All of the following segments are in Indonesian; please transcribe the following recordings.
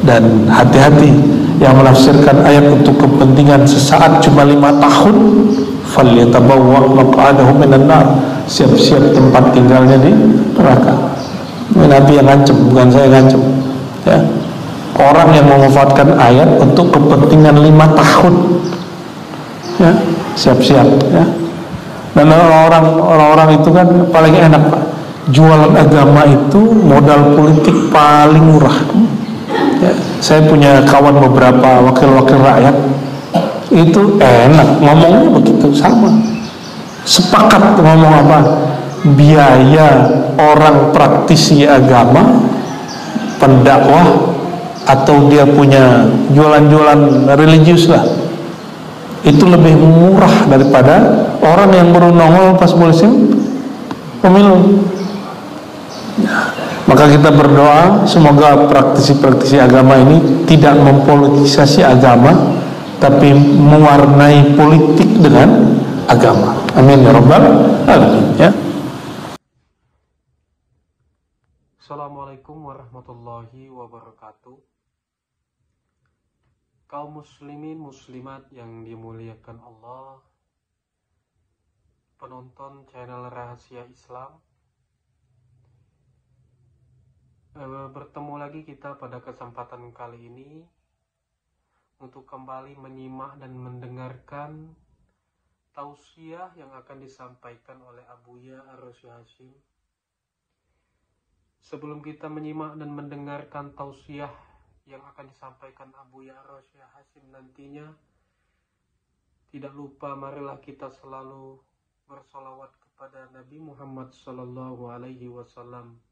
Dan hati-hati yang menafsirkan ayat untuk kepentingan sesaat cuma 5 tahun, falyatabawwa maq'adahu minan nar, siap-siap tempat tinggalnya di neraka. Ini Nabi yang ngancem, bukan saya ngancem ya. Orang yang memanfaatkan ayat untuk kepentingan 5 tahun ya, siap-siap ya. Dan orang-orang itu kan paling enak Pak, jualan agama itu modal politik paling murah ya. Saya punya kawan beberapa wakil-wakil rakyat, itu enak ngomongnya begitu, sama sepakat ngomong apa, biaya orang praktisi agama, pendakwah, atau dia punya jualan-jualan religius lah, itu lebih murah daripada orang yang baru nongol pas musim pemilu. Maka kita berdoa semoga praktisi-praktisi agama ini tidak mempolitisasi agama, tapi mewarnai politik dengan agama. Amin ya rabbal alamin ya. Assalamualaikum warahmatullahi wabarakatuh. Kaum muslimin muslimat yang dimuliakan Allah, penonton channel Rahasia Islam, bertemu lagi kita pada kesempatan kali ini untuk kembali menyimak dan mendengarkan tausiah yang akan disampaikan oleh Abuya Ar-Rasy Hasyim. Sebelum kita menyimak dan mendengarkan tausiah yang akan disampaikan Abuya Ar-Rasy Hasyim nantinya, tidak lupa marilah kita selalu bersolawat kepada Nabi Muhammad SAW.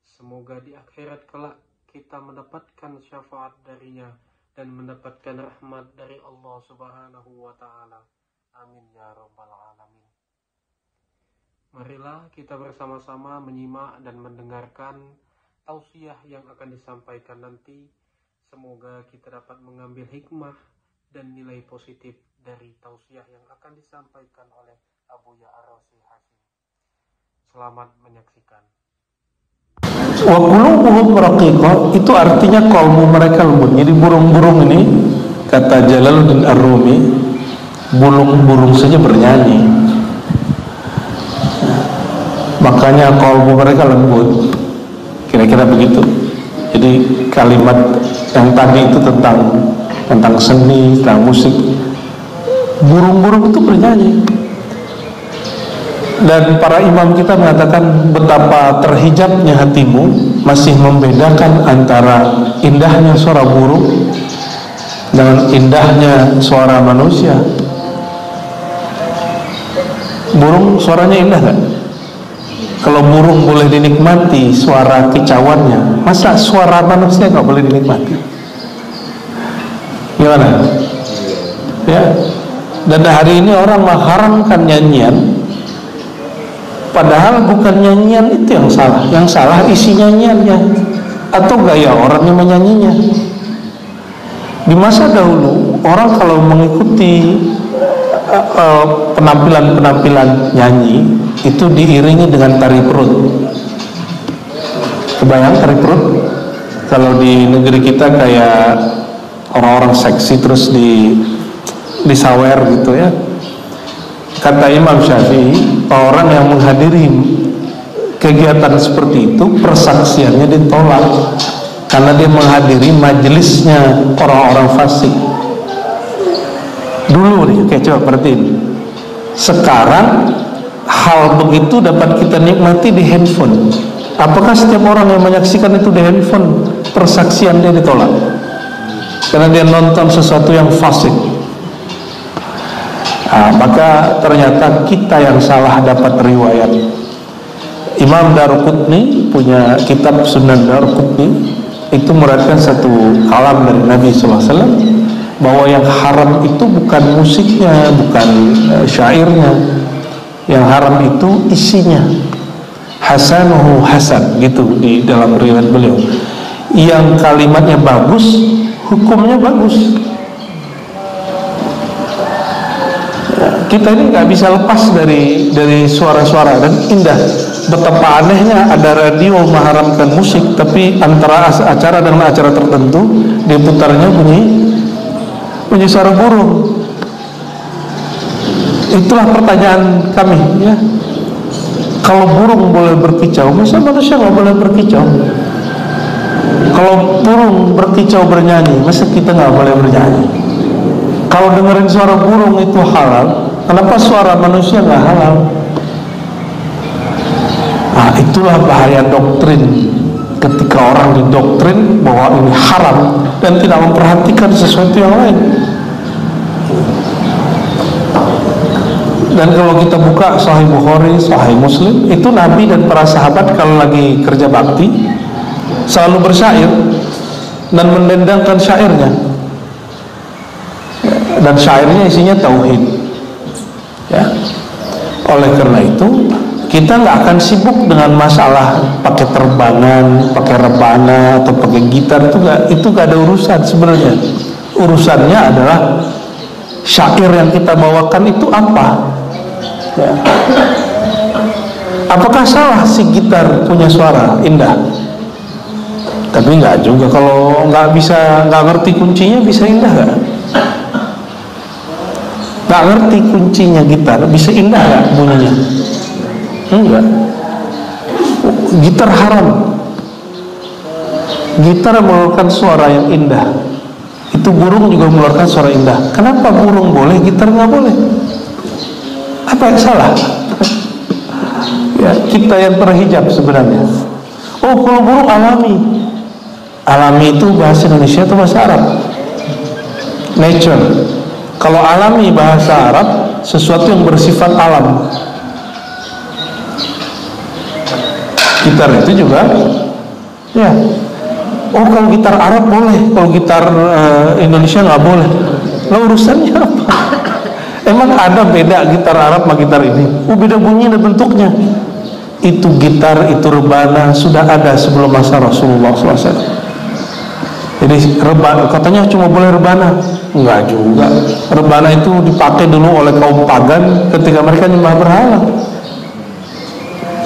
Semoga di akhirat kelak kita mendapatkan syafaat darinya dan mendapatkan rahmat dari Allah Subhanahu wa Ta'ala. Amin ya rabbal alamin. Marilah kita bersama-sama menyimak dan mendengarkan tausiah yang akan disampaikan nanti. Semoga kita dapat mengambil hikmah dan nilai positif dari tausiah yang akan disampaikan oleh Abuya Ar-Rasy Hasyim. Selamat menyaksikan. Wa qulubuhum raqiqah, itu artinya kalbu mereka lembut. Jadi burung-burung ini, kata Jalaluddin Ar-Rumi, burung-burung saja bernyanyi, makanya kalbu mereka lembut. Kira-kira begitu. Jadi kalimat yang tadi itu tentang seni, tentang musik, burung-burung itu bernyanyi. Dan para imam kita mengatakan betapa terhijabnya hatimu masih membedakan antara indahnya suara burung dengan indahnya suara manusia. Burung suaranya indah kan? Kalau burung boleh dinikmati suara kicauannya, masa suara manusia nggak boleh dinikmati? Gimana? Ya. Dan hari ini orang mengharamkan nyanyian, padahal bukan nyanyian itu yang salah. Yang salah isi nyanyiannya atau gaya orang yang menyanyinya. Di masa dahulu orang kalau mengikuti penampilan nyanyi itu diiringi dengan tari perut. Kebayang tari perut? Kalau di negeri kita kayak orang-orang seksi terus disawer gitu ya. Kata Imam Syafi'i, orang yang menghadiri kegiatan seperti itu persaksiannya ditolak karena dia menghadiri majelisnya orang-orang fasik. Dulu nih, kayak coba perhatiin. Sekarang hal begitu dapat kita nikmati di handphone. Apakah setiap orang yang menyaksikan itu di handphone persaksian dia ditolak karena dia nonton sesuatu yang fasik? Maka ternyata kita yang salah dapat riwayat. Imam Daruqutni punya kitab Sunan Daruqutni, itu meriwayatkan satu kalam dari Nabi SAW bahwa yang haram itu bukan musiknya, bukan syairnya. Yang haram itu isinya. Hasanuhu hasan, gitu di dalam riwayat beliau. Yang kalimatnya bagus, hukumnya bagus. kita ini nggak bisa lepas dari suara-suara dan indah. Betapa anehnya ada radio mengharamkan musik, tapi antara acara dengan acara tertentu diputarnya bunyi suara burung. Itulah pertanyaan kami, ya. Kalau burung boleh berkicau, masa manusia nggak boleh berkicau? Kalau burung berkicau bernyanyi, masa kita nggak boleh bernyanyi? Kalau dengerin suara burung itu halal, kenapa suara manusia nggak halal? Nah, itulah bahaya doktrin. Ketika orang didoktrin bahwa ini haram dan tidak memperhatikan sesuatu yang lain. Dan kalau kita buka Sahih Bukhari, Sahih Muslim, itu Nabi dan para sahabat kalau lagi kerja bakti selalu bersyair dan mendendangkan syairnya. Dan syairnya isinya tauhid. Ya. Oleh karena itu, kita nggak akan sibuk dengan masalah pakai terbangan, pakai rebana atau pakai gitar, itu nggak ada urusan sebenarnya. Urusannya adalah syair yang kita bawakan itu apa? Ya. Apakah salah si gitar punya suara indah? Tapi nggak juga. Kalau nggak ngerti kuncinya, bisa indah nggak? Nggak ngerti kuncinya gitar, bisa indah nggak bunyinya? Enggak. Gitar haram. Gitar mengeluarkan suara yang indah. Itu burung juga mengeluarkan suara indah. Kenapa burung boleh, gitar nggak boleh? Apa yang salah? Ya, kita yang terhijab sebenarnya. Oh, kalau burung alami. Alami itu bahasa Indonesia atau bahasa Arab? Nature. Kalau alami bahasa Arab, sesuatu yang bersifat alam. Gitar itu juga, ya. Oh, kalau gitar Arab boleh, kalau gitar Indonesia nggak boleh. Lalu urusannya apa? Emang ada beda gitar Arab sama gitar ini? Oh, beda bunyi dan bentuknya. Itu gitar, itu rebana sudah ada sebelum masa Rasulullah SAW. Jadi rebana, katanya cuma boleh rebana. Enggak juga. Rebana itu dipakai dulu oleh kaum pagan ketika mereka nyembah berhala.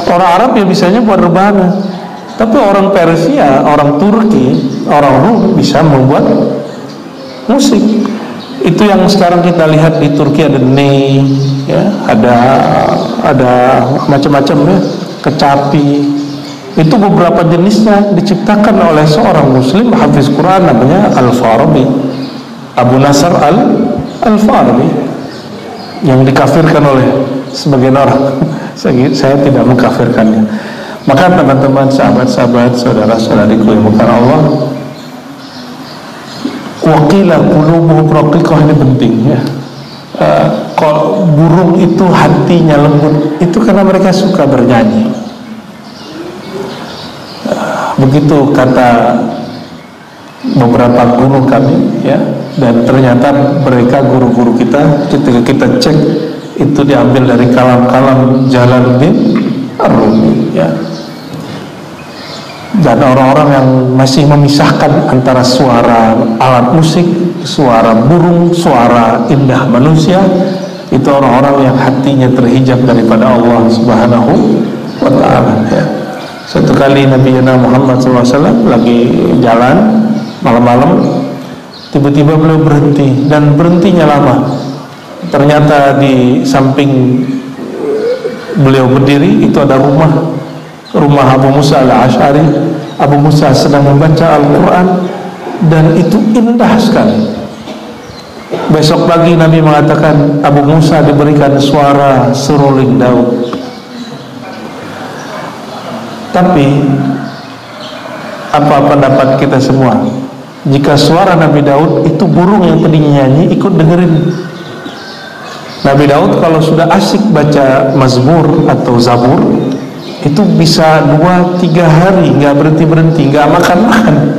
Orang Arab ya bisanya buat rebana, tapi orang Persia, orang Turki, orang Rum bisa membuat musik. Itu yang sekarang kita lihat di Turki, ada ney, ya, ada macam-macam, ya, kecapi. Itu beberapa jenisnya diciptakan oleh seorang Muslim hafiz Quran namanya Al-Farabi, Abu Nasr Al-Farabi, yang dikafirkan oleh sebagian orang. Saya tidak mengkafirkannya. Maka teman-teman, sahabat-sahabat, saudara-saudariku yang bukan Allah, waqilah qulubuhum raqiqah, ini penting, ya. Kalau burung itu hatinya lembut, itu karena mereka suka bernyanyi. Begitu kata beberapa guru kami, ya. Dan ternyata mereka guru-guru kita, ketika kita cek, itu diambil dari kalam-kalam Jalaluddin Ar-Rumi, ya. Dan orang-orang yang masih memisahkan antara suara alat musik, suara burung, suara indah manusia, itu orang-orang yang hatinya terhijab daripada Allah Subhanahu wa ta'ala, ya. Satu kali Nabi Muhammad SAW lagi jalan malam-malam, tiba-tiba beliau berhenti, dan berhentinya lama. Ternyata di samping beliau berdiri itu ada rumah Abu Musa al-Ash'ari. Abu Musa sedang membaca Al-Quran, dan itu indah sekali. Besok pagi Nabi mengatakan Abu Musa diberikan suara seruling Daud. Tapi apa pendapat kita semua jika suara Nabi Daud itu burung yang tadinya nyanyi ikut dengerin? Nabi Daud kalau sudah asik baca Mazmur atau Zabur, itu bisa 2-3 hari nggak berhenti, nggak makan.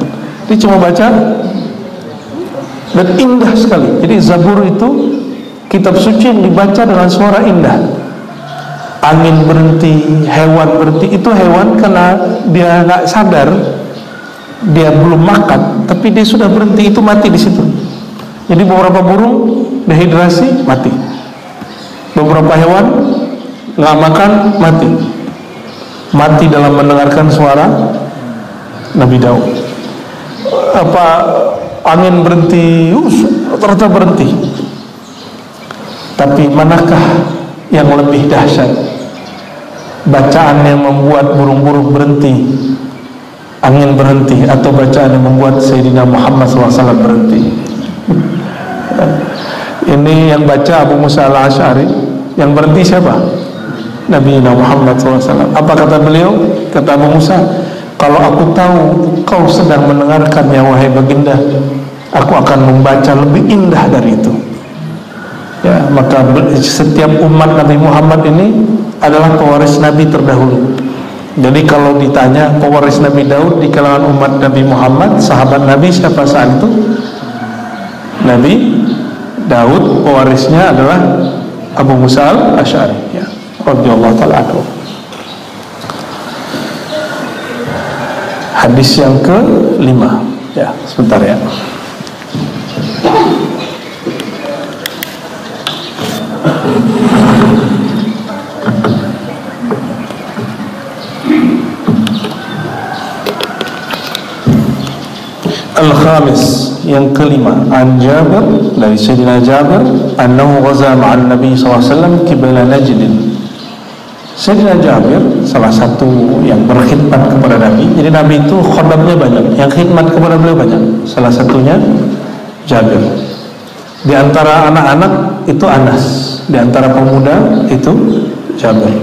Dia cuma baca, dan indah sekali. Jadi Zabur itu kitab suci yang dibaca dengan suara indah. Angin berhenti, hewan berhenti. Itu hewan karena dia nggak sadar, dia belum makan, tapi dia sudah berhenti, itu mati di situ. Jadi beberapa burung dehidrasi mati. Beberapa hewan nggak makan, mati dalam mendengarkan suara Nabi Daud. Angin berhenti, ternyata berhenti. Tapi manakah yang lebih dahsyat? Bacaan yang membuat burung-burung berhenti, angin berhenti, atau bacaan yang membuat Sayyidina Muhammad SAW berhenti? Ini yang baca Abu Musa al-Asy'ari, yang berhenti siapa? Nabi Muhammad SAW. Apa kata beliau? Kata Abu Musa, kalau aku tahu kau sedang mendengarkan ya wahai baginda, aku akan membaca lebih indah dari itu. Ya, maka setiap umat Nabi Muhammad ini adalah pewaris Nabi terdahulu. Jadi kalau ditanya pewaris Nabi Daud di kalangan umat Nabi Muhammad, sahabat Nabi siapa saat itu? Nabi Daud, pewarisnya adalah Abu Musa al-Asy'ari, ya, radhiyallahu ta'ala anhu. Hadis yang ke-5, ya, sebentar ya. Al-Khamis, yang kelima, an Jabir, dari Sayyidina Jabir, annahu ghaza ma'an Nabi SAW qibla Najd. Sayyidina Jabir salah satu yang berkhidmat kepada Nabi. Jadi Nabi itu khodamnya banyak, yang khidmat kepada beliau banyak. Salah satunya Jabir. Di antara anak-anak itu Anas, di antara pemuda itu Jabir.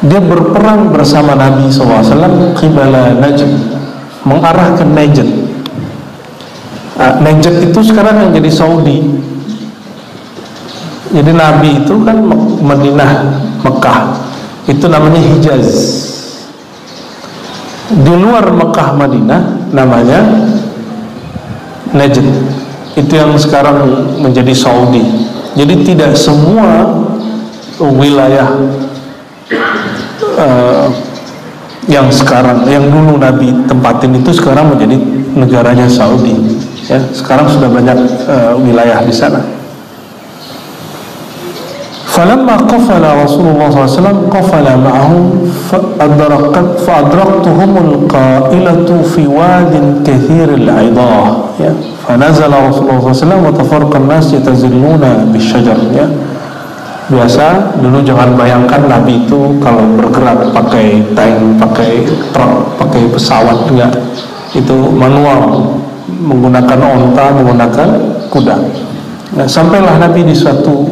Dia berperang bersama Nabi SAW qibla Najd, mengarah ke Najd. Najd itu sekarang yang jadi Saudi. Jadi Nabi itu kan Madinah, Mekah, itu namanya Hijaz. Di luar Mekah, Madinah namanya Najd. Itu yang sekarang menjadi Saudi. Jadi tidak semua wilayah yang sekarang, yang dulu Nabi tempatin itu sekarang menjadi negaranya Saudi. Ya, sekarang sudah banyak wilayah di sana. Falamma qafala Rasulullah SAW qafala ma'ahu fa'adraktuhumul qailatu fi wadin kathiril 'idah, ya, fanazala Rasulullah SAW wa tafarraqa an-nas yatazilluna bisyajar, ya. Biasa dulu jangan bayangkan Nabi itu kalau bergerak pakai tank, pakai truk, pakai pesawat, enggak. Itu manual, menggunakan onta, menggunakan kuda. Nah, sampailah Nabi di suatu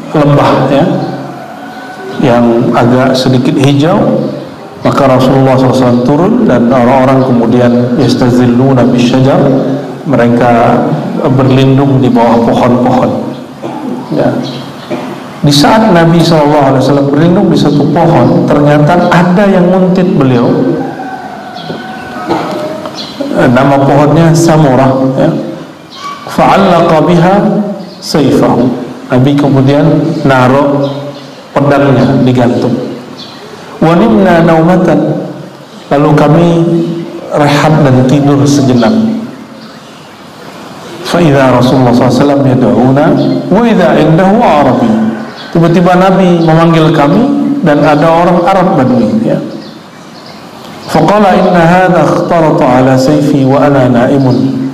lembah, ya, yang agak sedikit hijau. Maka Rasulullah SAW turun dan orang-orang kemudian yastazilluna bisyajar, mereka berlindung di bawah pohon-pohon, ya. Di saat Nabi SAW berlindung di satu pohon, ternyata ada yang nguntit beliau. Nama pohonnya Samurah, ya. Fa'allaqa biha sayfahu. Nabi kemudian naruh pedangnya, digantung. Wa nimna naumatan, lalu kami rehat dan tidur sejenak. Fa idza Rasulullah SAW yad'una wa idza indahu Arabi. Tiba-tiba Nabi memanggil kami dan ada orang Arab Badui, ya. Faqala inna hadha ikhtarata ala sayfi wa ana na'imun.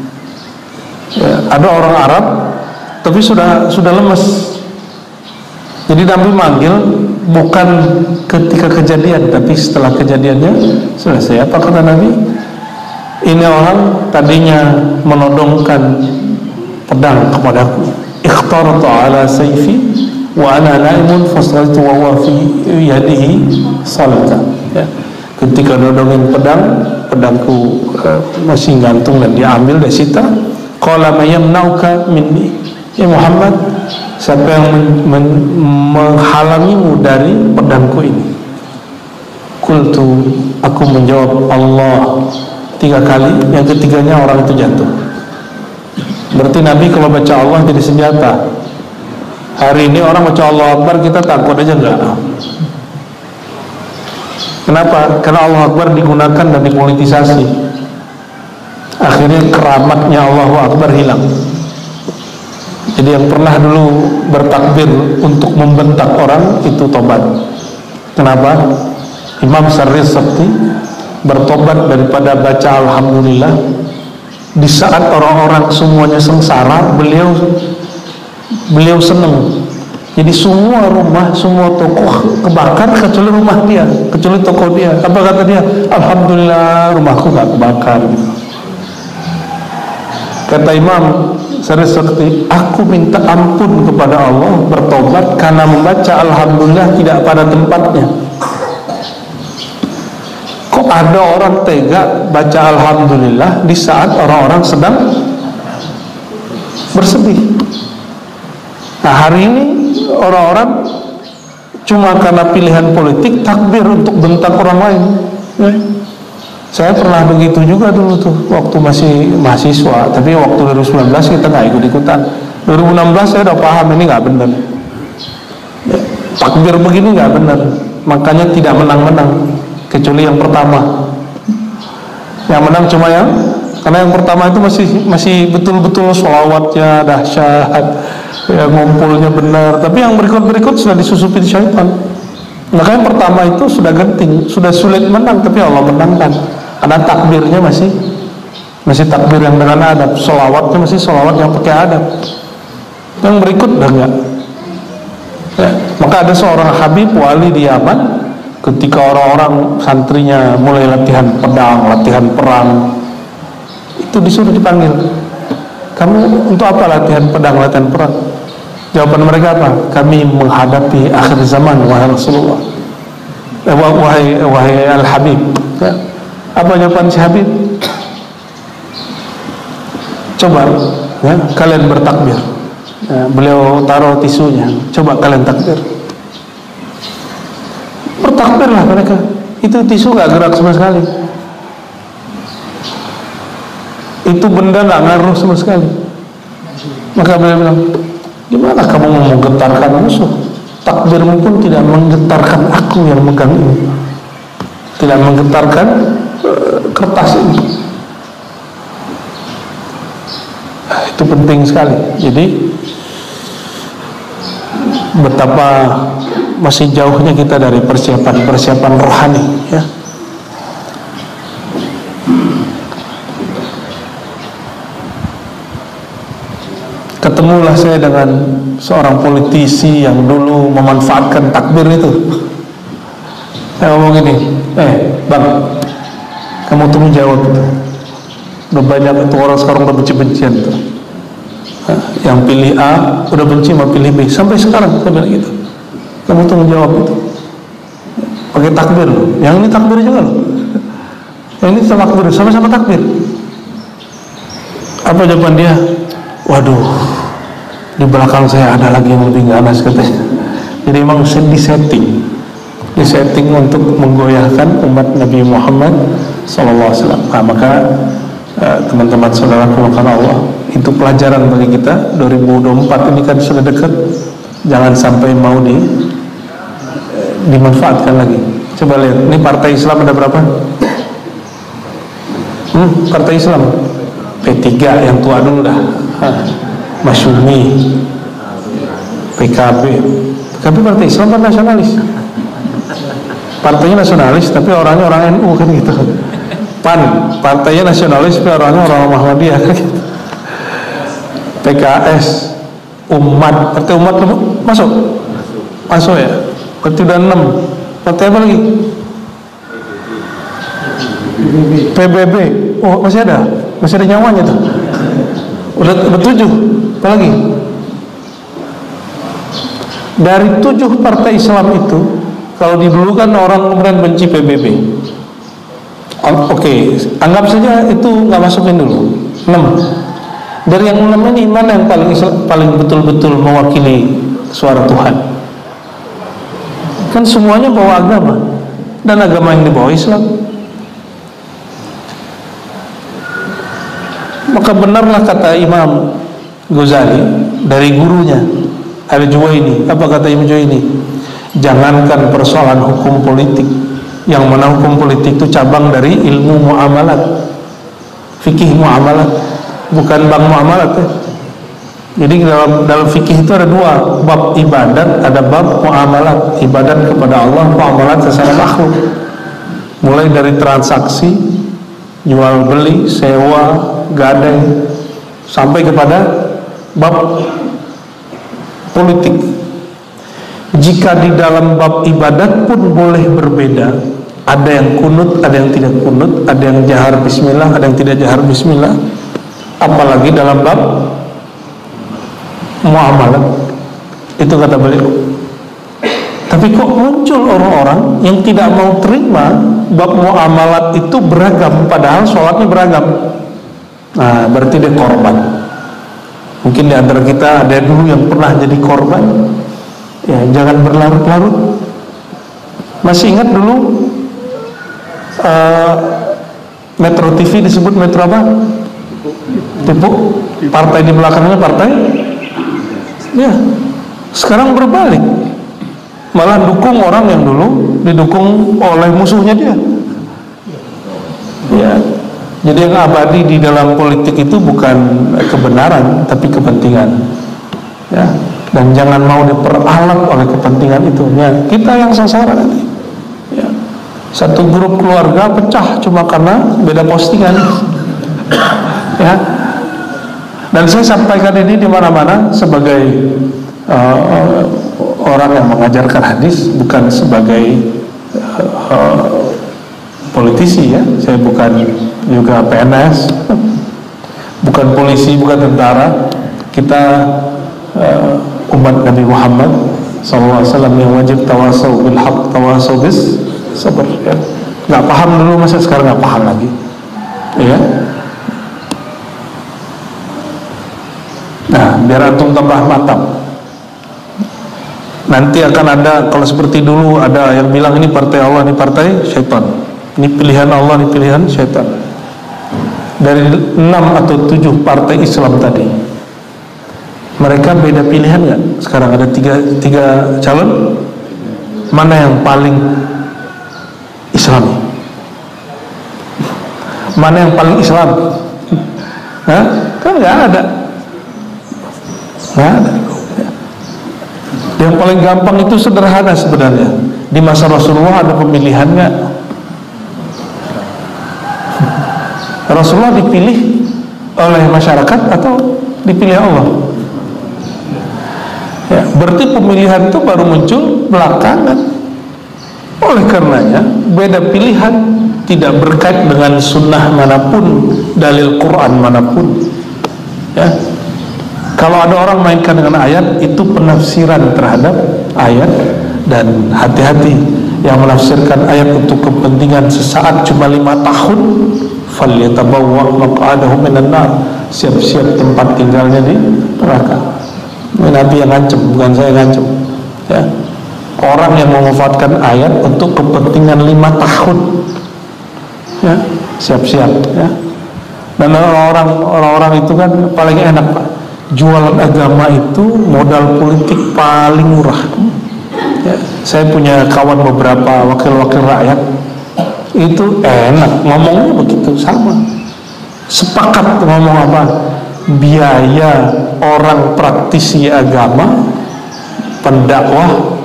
Ya, ada orang Arab tapi sudah lemes. Jadi Nabi manggil bukan ketika kejadian, tapi setelah kejadiannya selesai. Apa kata Nabi? Ini orang tadinya menodongkan pedang kepadaku. Ikhtarata ala sayfi wa ana na'imun fasaltu wa huwa fi yadihi salata. Ya. Ketika nodongin pedangku masih gantung dan diambil, disita. Qala mayamnauka minni, ya Muhammad, siapa yang menghalangimu dari pedangku ini? Qultu, aku menjawab Allah 3 kali, yang ketiganya orang itu jatuh. Berarti Nabi kalau baca Allah jadi senjata. Hari ini orang baca Allah Akbar kita takut aja enggak? Kenapa? Karena Allah Akbar digunakan dan dipolitisasi. Akhirnya keramatnya Allahu Akbar hilang. Jadi yang pernah dulu bertakbir untuk membentak orang itu tobat. Kenapa? Imam Syarif Sakti bertobat daripada baca alhamdulillah di saat orang-orang semuanya sengsara, beliau senang. Jadi semua rumah, semua toko kebakar kecuali rumah dia, kecuali toko dia. Apa kata dia? Alhamdulillah rumahku gak kebakar. Kata Imam Syarif Sakti, aku minta ampun kepada Allah, bertobat karena membaca alhamdulillah tidak pada tempatnya. Kok ada orang tega baca alhamdulillah di saat orang-orang sedang bersedih? Nah, hari ini orang-orang cuma karena pilihan politik takbir untuk bentak orang lain. Saya pernah begitu juga dulu tuh waktu masih mahasiswa, tapi waktu 2019 kita nggak ikut-ikutan. 2016 saya udah paham ini nggak benar. Takbir begini nggak benar, makanya tidak menang-menang kecuali yang pertama. Yang menang cuma karena yang pertama itu masih betul-betul sholawatnya dahsyat, ya, ngumpulnya benar. Tapi yang berikut-berikut sudah disusupin syaitan. Maka yang pertama itu sudah genting, sudah sulit menang, tapi Allah menangkan. Karena takbirnya masih takbir yang dengan adab, sholawatnya masih sholawat yang pakai adab. Yang berikut udah enggak. Ya, maka ada seorang Habib wali di Yaman, ketika orang-orang santrinya mulai latihan pedang, latihan perang, itu disuruh dipanggil. Kamu untuk apa latihan pedang, latihan perang? Jawaban mereka apa? Kami menghadapi akhir zaman, wahai Rasulullah, wahai Al-Habib. Ya. Apa jawaban si Habib? Coba ya, kalian bertakbir. Ya, beliau taruh tisunya. Coba kalian takbir. Bertakbirlah mereka. Itu tisu gak gerak sama sekali. Itu benda gak ngaruh sama sekali. Maka beliau bilang, gimana kamu mau menggetarkan musuh? Takbirmu pun tidak menggetarkan aku yang megang ini, tidak menggetarkan kertas ini. Itu penting sekali. Jadi betapa masih jauhnya kita dari persiapan rohani, ya. Ketemulah saya dengan seorang politisi yang dulu memanfaatkan takbir itu. Saya ngomong gini, bang, kamu tunggu jawab itu. Udah banyak itu orang sekarang udah benci-bencian tuh. Yang pilih A udah benci sama pilih B. Sampai sekarang saya bilang gitu. Kamu tunggu jawab itu. Pakai takbir loh. Yang ini takbir juga loh. Yang ini takbir, sama-sama takbir. Apa jawaban dia? Waduh, di belakang saya ada lagi yang lebih ganas katanya. Jadi memang disetting untuk menggoyahkan umat Nabi Muhammad SAW. Nah, maka teman-teman saudara karena Allah, itu pelajaran bagi kita. 2024 ini kan sudah dekat, jangan sampai mau dimanfaatkan lagi. Coba lihat, ini partai Islam ada berapa? Partai Islam P3 yang tua dulu dah, Masyumi, PKB partai Islam kan nasionalis. Partainya nasionalis tapi orangnya orang NU kan gitu. PAN partainya nasionalis tapi orangnya orang Muhammadiyah kan gitu. PKS umat, partai umat masuk ya. Berarti udah 6. Partai apa lagi? PBB. Oh, masih ada nyawanya tuh. Udah 7. Apa lagi? Dari 7 partai Islam itu, kalau didulukan orang kemudian benci PBB, oke, anggap saja itu nggak masukin dulu. 6. Dari yang 6 ini mana yang paling betul-betul mewakili suara Tuhan? Kan semuanya bawa agama, dan agama yang dibawa Islam. Maka benarlah kata Imam Ghazali dari gurunya Al-Juwaini. Apa kata Imam Juwaini? Jangankan persoalan hukum politik, yang mana hukum politik itu cabang dari ilmu muamalat, fikih muamalat, bukan bank muamalat ya. Jadi dalam fikih itu ada dua bab ibadat, ada bab muamalat, ibadat kepada Allah, muamalat sesama makhluk. Mulai dari transaksi, jual beli, sewa, gadai, sampai kepada bab politik. Jika di dalam bab ibadat pun boleh berbeda, ada yang kunut, ada yang tidak kunut, ada yang jahar bismillah, ada yang tidak jahar bismillah. Apalagi dalam bab muamalat, itu kata beliau. Tapi kok muncul orang-orang yang tidak mau terima bab muamalat itu beragam, padahal sholatnya beragam. Nah, berarti dia korban. Mungkin di antara kita ada dulu yang pernah jadi korban. Ya, jangan berlarut-larut. Masih ingat dulu Metro TV disebut Metro apa? Tipu. Partai di belakangnya partai. Ya, sekarang berbalik, malah dukung orang yang dulu didukung oleh musuhnya dia. Ya, jadi yang abadi di dalam politik itu bukan kebenaran, tapi kepentingan. Ya, dan jangan mau diperalat oleh kepentingan itu. Ya, kita yang sasaran nanti. Ya, satu grup keluarga pecah cuma karena beda postingan. Ya. Dan saya sampaikan ini di mana-mana sebagai orang yang mengajarkan hadis, bukan sebagai politisi ya. Saya bukan juga PNS, bukan polisi, bukan tentara. Kita umat Nabi Muhammad SAW yang wajib tawasau bil haq, tawasau bis sabr. Ya. Nggak paham dulu, masa sekarang nggak paham lagi? Ya. Nah, biar antum tambah matang. Nanti akan ada, kalau seperti dulu ada yang bilang ini partai Allah, ini partai syaitan, ini pilihan Allah, ini pilihan syaitan. Dari 6 atau 7 partai Islam tadi, mereka beda pilihan nggak? Sekarang ada tiga calon, mana yang paling Islami? Mana yang paling Islam? Hah? Kan nggak ada. Nggak ada. Yang paling gampang itu sederhana sebenarnya. Di masa Rasulullah ada pemilihan nggak? Rasulullah dipilih oleh masyarakat atau dipilih Allah? Ya, berarti pemilihan itu baru muncul belakangan. Oleh karenanya beda pilihan tidak berkait dengan sunnah manapun, dalil Quran manapun. Ya. Kalau ada orang mainkan dengan ayat, itu penafsiran terhadap ayat. Dan hati-hati yang menafsirkan ayat untuk kepentingan sesaat cuma 5 tahun, falyatabawwa maq'adahu minan nar, siap-siap tempat tinggalnya di neraka. Ini Nabi yang ngancem, bukan saya yang ngancem. Ya. Orang yang memanfaatkan ayat untuk kepentingan 5 tahun, ya, siap-siap. Ya. Dan orang-orang itu kan paling enak, Pak. Jualan agama itu modal politik paling murah. Ya, saya punya kawan beberapa wakil-wakil rakyat, itu enak ngomongnya begitu, sama sepakat ngomong apa, biaya orang praktisi agama, pendakwah,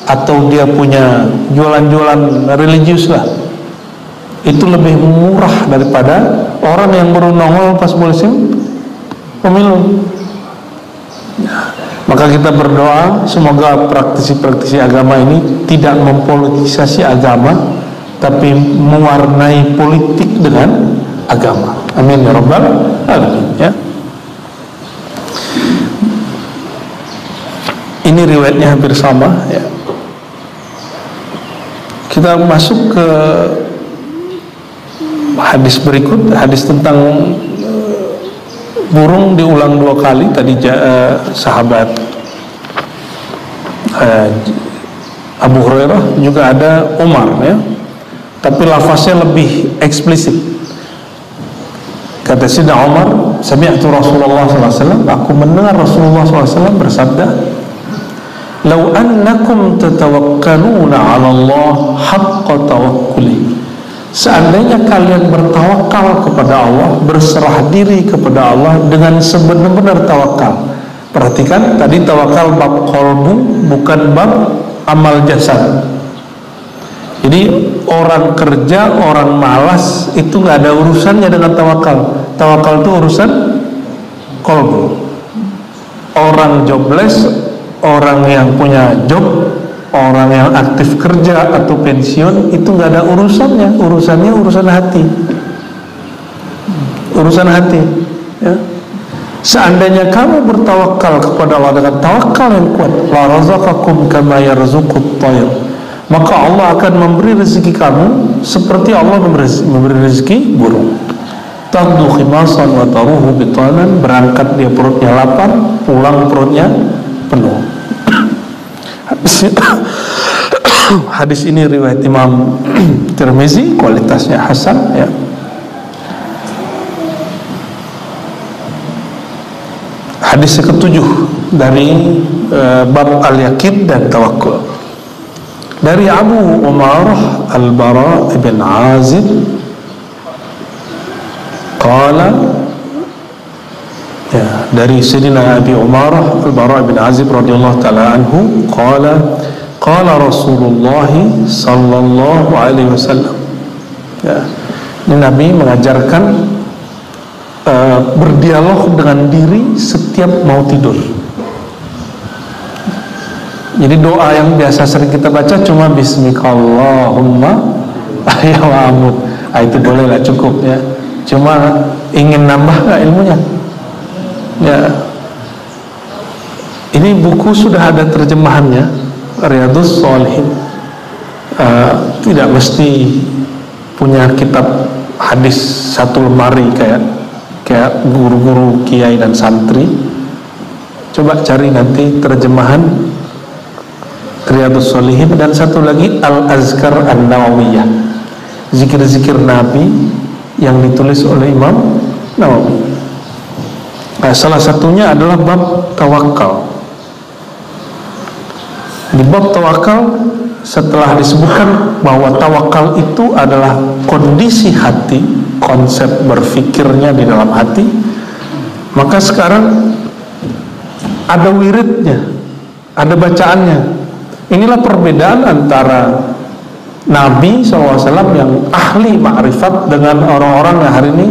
atau dia punya jualan-jualan religius lah, itu lebih murah daripada orang yang baru nongol pas musim pemilu. Maka kita berdoa semoga praktisi-praktisi agama ini tidak mempolitisasi agama, tapi mewarnai politik dengan agama. Amin ya rabbal alamin. Ya. Ini riwayatnya hampir sama. Ya. Kita masuk ke hadis berikut, hadis tentang burung diulang 2 kali. Tadi sahabat Abu Hurairah, juga ada Umar, ya. Tapi lafaznya lebih eksplisit. Kata Sayyidina Umar, sami'tu Rasulullah SAW, aku mendengar Rasulullah SAW bersabda, "Lau annakum tatawakkaluna 'ala Allah haqqa tawakkuli." Seandainya kalian bertawakal kepada Allah, berserah diri kepada Allah dengan sebenar-benar tawakal, Perhatikan tadi tawakal bab kolbu, bukan bab amal jasad. Jadi orang kerja, orang malas itu nggak ada urusannya dengan tawakal. Tawakal itu urusan kolbu. Orang jobless, orang yang punya job, orang yang aktif kerja atau pensiun itu nggak ada urusannya. Urusannya urusan hati. Urusan hati. Ya. Seandainya kamu bertawakal kepada Allah dengan tawakal yang kuat, la razaqakum kama yarzuqut tayr, maka Allah akan memberi rezeki kamu seperti Allah memberi rezeki burung. Tagdu khimasan wa taruhu bitanan, berangkat dia perutnya lapar, pulang perutnya penuh. Hadis ini riwayat Imam Tirmizi, kualitasnya hasan ya. Hadis ke-7 dari bab al-yaqin dan tawakkul. Dari Abu Umarah Al-Bara ibn Azib qala, ya, dari Sayyidina Abi Umarah Al-Bara ibn Azib radhiyallahu ta'ala anhu qala qala Rasulullah sallallahu alaihi wasallam. Ya, ini Nabi mengajarkan berdialog dengan diri setiap mau tidur. Jadi doa yang biasa sering kita baca cuma Bismikallahumma ayyawamud. Itu boleh lah, cukup ya. Cuma ingin nambah gak ilmunya? Ya. Ini buku sudah ada terjemahannya, Riyadhus Shalihin. Tidak mesti punya kitab hadis satu lemari kayak guru-guru kiai dan santri. Coba cari nanti terjemahan Riyadhus Shalihin, dan satu lagi Al-Azkar An-Nawawiyah, zikir-zikir Nabi yang ditulis oleh Imam Nawawi. Nah, salah satunya adalah bab tawakal. Di bab tawakal, setelah disebutkan bahwa tawakal itu adalah kondisi hati, konsep berfikirnya di dalam hati, maka sekarang ada wiridnya, ada bacaannya. Inilah perbedaan antara Nabi SAW yang ahli ma'rifat dengan orang-orang yang hari ini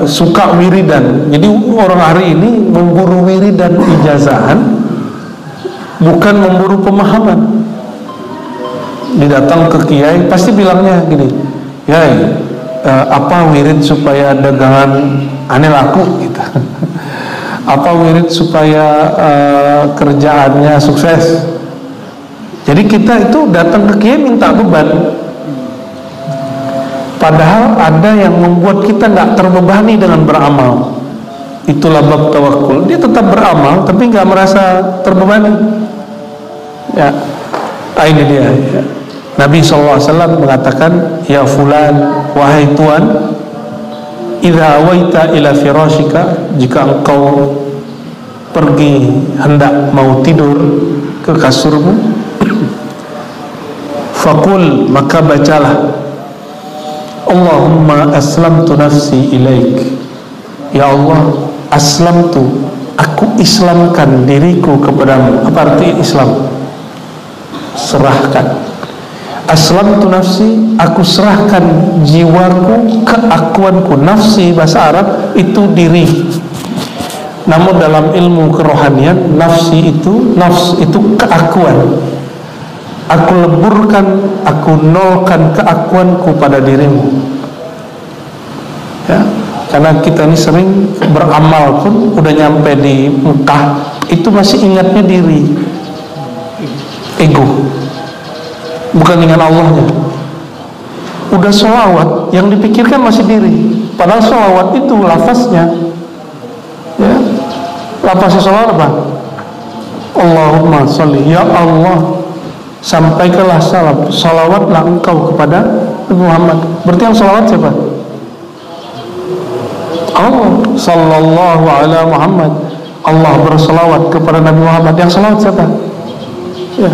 suka wiridan. Jadi orang hari ini memburu wiridan ijazahan, bukan memburu pemahaman. Didatang ke kiai pasti bilangnya gini, "Yai, apa wirid supaya dagangan aneh laku gitu." Apa wirid supaya kerjaannya sukses. Jadi kita itu datang ke kiai minta beban, padahal ada yang membuat kita nggak terbebani dengan beramal. Itulah bab tawakul. Dia tetap beramal tapi nggak merasa terbebani. Ya, ini dia ya. Nabi SAW mengatakan, "Ya fulan, wahai tuan, idza awaita ila firashika, jika engkau pergi hendak mau tidur ke kasurmu, faqul, maka bacalah, Allahumma aslamtu nafsi ilaik, ya Allah, aslamtu, aku islamkan diriku kepadamu." Apa arti Islam? Serahkan. Aslamtu nafsi, aku serahkan jiwaku, keakuanku. Nafsi bahasa Arab itu diri. Namun dalam ilmu kerohanian, nafsi itu keakuan. Aku leburkan, aku nolkan keakuanku pada dirimu. Ya, karena kita ini sering beramal pun udah nyampe di Mekah itu masih ingatnya diri, ego, bukan dengan Allahnya. Udah sholawat, yang dipikirkan masih diri. Padahal sholawat itu lafaznya, ya, lafaznya sholawat apa? Allahumma sholli, ya Allah, sampaikanlah salam, sholawatlah engkau kepada Nabi Muhammad. Berarti yang sholawat siapa? Allah. Sallallahu ala Muhammad. Allah bersolawat kepada Nabi Muhammad. Yang sholawat siapa? Ya.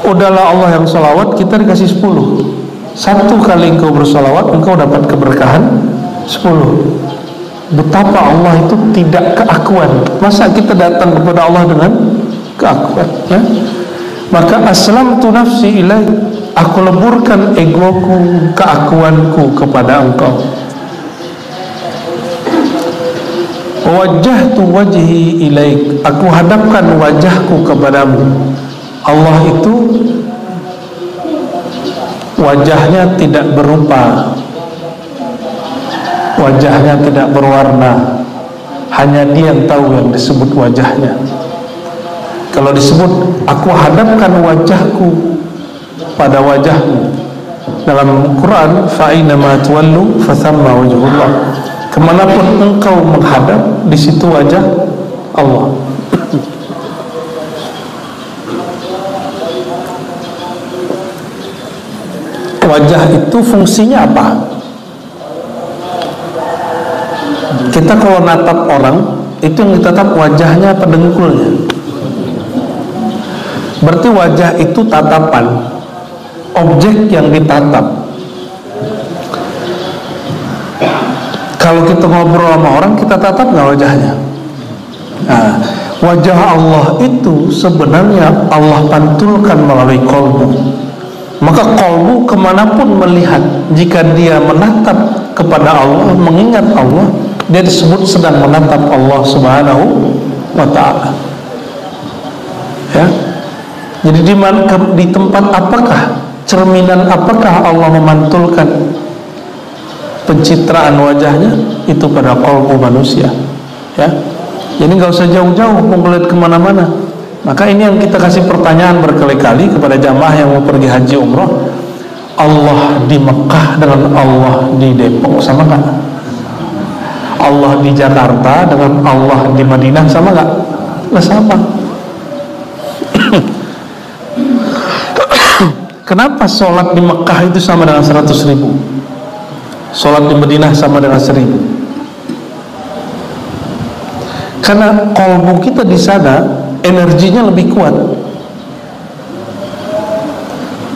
Udahlah Allah yang sholawat, kita dikasih 10. Satu kali engkau bersolawat, engkau dapat keberkahan 10. betapa Allah itu tidak keakuan. Masa kita datang kepada Allah dengan keakuan, ya? Maka aslamtu nafsi ilaik, aku leburkan egoku, keakuanku kepada Engkau. Wajjahtu wajhi ilaik, aku hadapkan wajahku kepadamu. Allah itu wajahnya tidak berupa, wajahnya tidak berwarna. Hanya Dia yang tahu yang disebut wajahnya. Kalau disebut aku hadapkan wajahku pada wajahmu, dalam Quran fa aynama tuwallu fathamma wajhullah, kemanapun engkau menghadap, di situ wajah Allah. Wajah itu fungsinya apa? Kita kalau natap orang, itu yang ditatap wajahnya apa dengkulnya? Berarti wajah itu tatapan, objek yang ditatap. Kalau kita ngobrol sama orang, kita tatap nggak wajahnya? Nah, wajah Allah itu sebenarnya Allah pantulkan melalui kolbu. Maka kolbu kemanapun melihat, jika dia menatap kepada Allah, mengingat Allah, dia disebut sedang menatap Allah Subhanahu wa Ta'ala. Ya. Jadi di tempat apakah, cerminan apakah Allah memantulkan pencitraan wajahnya? Itu pada kolbu manusia, ya. Jadi nggak usah jauh-jauh melihat kemana-mana. Maka ini yang kita kasih pertanyaan berkali-kali kepada jamaah yang mau pergi haji umrah. Allah di Mekah dengan Allah di Depok sama nggak? Allah di Jakarta dengan Allah di Madinah sama nggak? Nggak sama. Kenapa sholat di Mekah itu sama dengan 100.000? Sholat di Madinah sama dengan 1.000? Karena kolbu kita di sana energinya lebih kuat.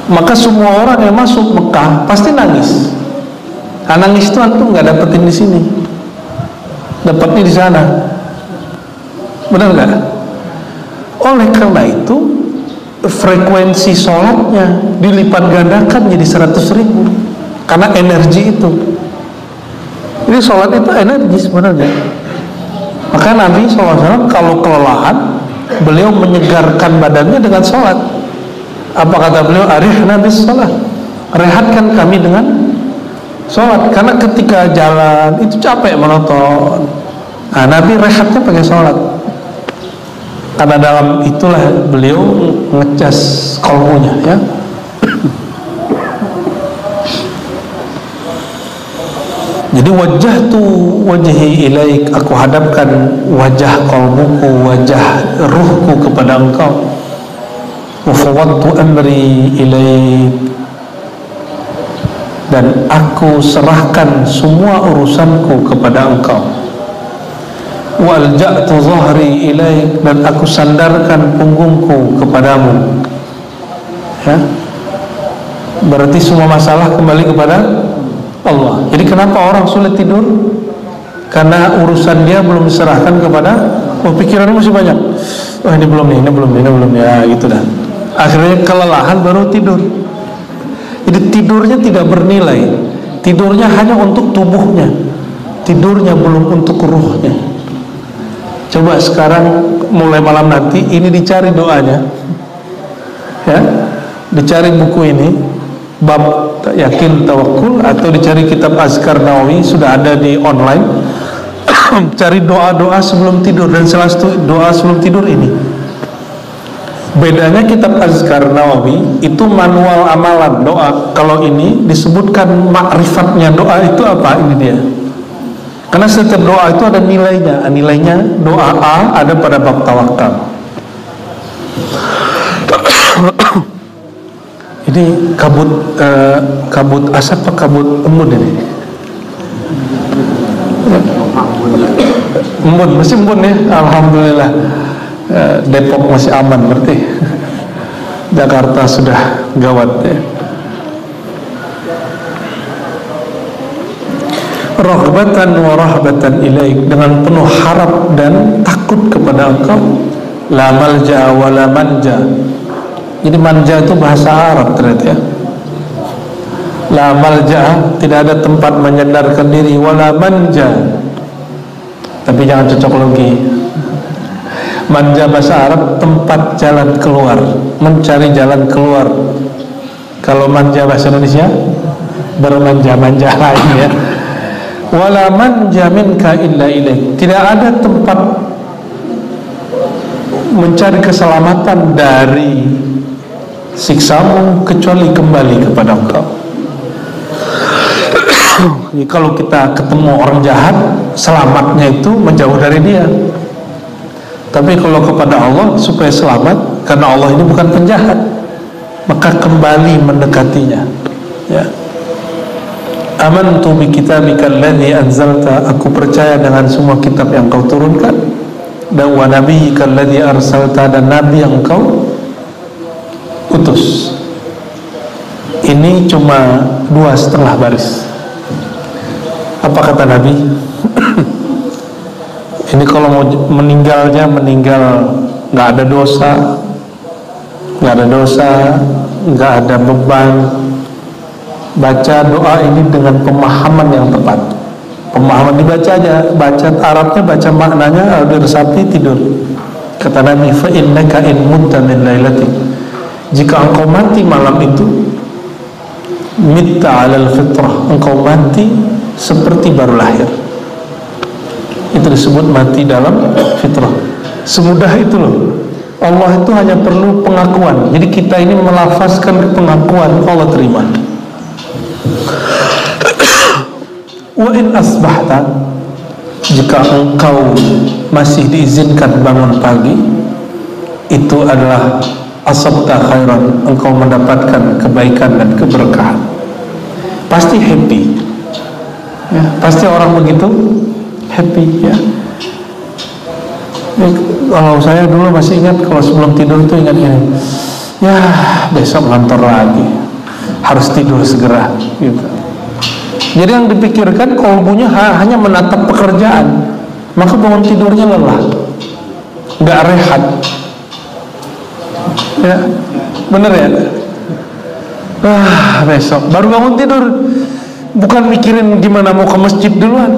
Maka semua orang yang masuk Mekah pasti nangis. Nah, nangis itu antum nggak dapetin di sini, dapatnya di sana. Benar nggak? Oleh karena itu frekuensi sholatnya dilipat gandakan jadi 100.000 karena energi itu. Jadi sholat itu energi sebenarnya. Maka Nabi SAW kalau kelelahan, beliau menyegarkan badannya dengan sholat. Apa kata beliau? Arihna bis sholat, rehatkan kami dengan sholat. Karena ketika jalan itu capek, monoton. Nah, Nabi rehatnya pakai sholat. Karena dalam itulah beliau ngecas kolbunya, ya. Jadi wajah tu wajhi ilaik, aku hadapkan wajah kolbuku, wajah ruhku kepada engkau. Wa fawwadtu amri ilaik, dan aku serahkan semua urusanku kepada engkau. Wa alja'tu dhahri ilaik, dan aku sandarkan punggungku kepadamu. Ya. Berarti semua masalah kembali kepada Allah. Jadi kenapa orang sulit tidur? Karena urusan dia belum diserahkan kepada pikirannya masih banyak. Oh ini belum nih, ini belum ya, gitu dah. Akhirnya kelelahan baru tidur. Jadi tidurnya tidak bernilai. Tidurnya hanya untuk tubuhnya. Tidurnya belum untuk ruhnya. Coba sekarang mulai malam nanti ini dicari doanya. Ya, dicari buku ini, bab yakin tawakul, atau dicari kitab Azkar Nawawi, sudah ada di online. Cari doa-doa sebelum tidur dan salah satu doa sebelum tidur ini. Bedanya kitab Azkar Nawawi itu manual amalan doa. Kalau ini disebutkan makrifatnya doa itu apa? Ini dia. Karena setiap doa itu ada nilainya. Nilainya doa A ada pada bab tawakal. Ini kabut asap atau kabut embun ini? Embun, masih embun ya, alhamdulillah. Depok masih aman berarti. Jakarta sudah gawat ya. raghbatan wa rahbatan ilaik, dengan penuh harap dan takut kepada engkau. La malja wa la manja. Jadi manja itu bahasa Arab ternyata ya. La malja, tidak ada tempat menyandarkan diri, wa la manja. Tapi jangan cocok logi. Manja bahasa Arab tempat jalan keluar, mencari jalan keluar. Kalau manja bahasa Indonesia bermanja-manja lain ya. Wala manja minka illa ilaik. Tidak ada tempat mencari keselamatan dari siksamu kecuali kembali kepada engkau. Jadi kalau kita ketemu orang jahat, selamatnya itu menjauh dari dia. Tapi kalau kepada Allah supaya selamat, karena Allah ini bukan penjahat, maka kembali mendekatinya ya. Amantu bi kitabika alladhi anzalta, aku percaya dengan semua kitab yang kau turunkan, dan wa nabiyyika alladhi arsalta, dan nabi yang kau utus. Ini cuma 2,5 baris. Apa kata Nabi? Ini kalau mau meninggalnya, meninggal nggak ada dosa, nggak ada beban. Baca doa ini dengan pemahaman yang tepat. Pemahaman dibaca aja, baca Arabnya, baca maknanya, diresapi, tidur. Kata Nabi, fa innaka in mutta min lailatik, jika engkau mati malam itu, mitta 'alal fitrah, engkau mati seperti baru lahir. Itu disebut mati dalam fitrah. Semudah itu loh. Allah itu hanya perlu pengakuan. Jadi kita ini melafazkan pengakuan, Allah terima. Wa in asbahta, jika engkau masih diizinkan bangun pagi, itu adalah asabta khairan, engkau mendapatkan kebaikan dan keberkahan. Pasti happy ya, pasti orang begitu happy ya. Kalau saya dulu masih ingat, kalau sebelum tidur itu ingat ini, ya besok ngantor lagi, harus tidur segera gitu. Jadi yang dipikirkan kolbunya hanya menatap pekerjaan, maka bangun tidurnya lelah, nggak rehat ya, bener ya. Besok baru bangun tidur, bukan mikirin gimana mau ke masjid duluan,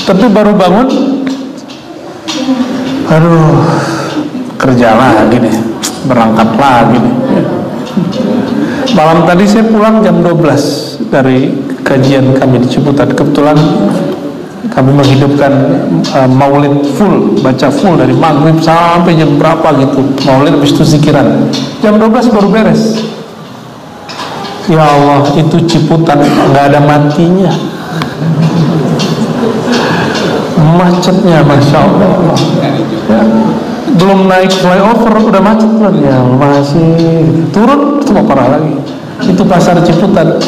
tapi baru bangun, aduh kerja lagi nih, berangkat lagi nih. Malam tadi saya pulang jam 12 dari kajian kami di Ciputat. Kebetulan kami menghidupkan maulid full, baca full dari maghrib sampai jam berapa gitu, maulid habis itu zikiran. Jam 12 baru beres. Ya Allah, itu Ciputat nggak ada matinya, macetnya Masya Allah ya. Belum naik flyover udah macet kan ya, masih turun itu mau parah lagi. Itu pasar Ciputat.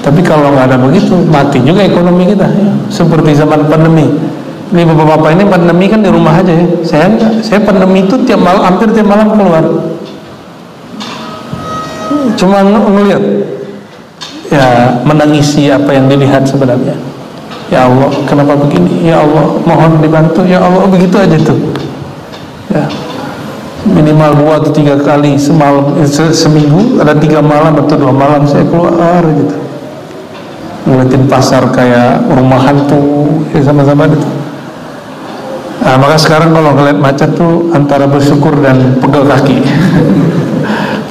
Tapi kalau nggak ada begitu, mati juga ekonomi kita ya. Seperti zaman pandemi. Ini bapak-bapak ini pandemi kan di rumah aja ya. Saya enggak, saya pandemi itu tiap malam, hampir tiap malam keluar. Cuma ngelihat ya, menangisi apa yang dilihat sebenarnya. Ya Allah, kenapa begini? Ya Allah, mohon dibantu. Ya Allah, begitu aja tuh. Ya, minimal 2 atau 3 kali seminggu, ada 3 malam atau 2 malam saya keluar gitu, ngeliatin pasar kayak rumah hantu ya, sama-sama gitu. Nah, maka sekarang kalau ngeliat macet tuh antara bersyukur dan pegel kaki.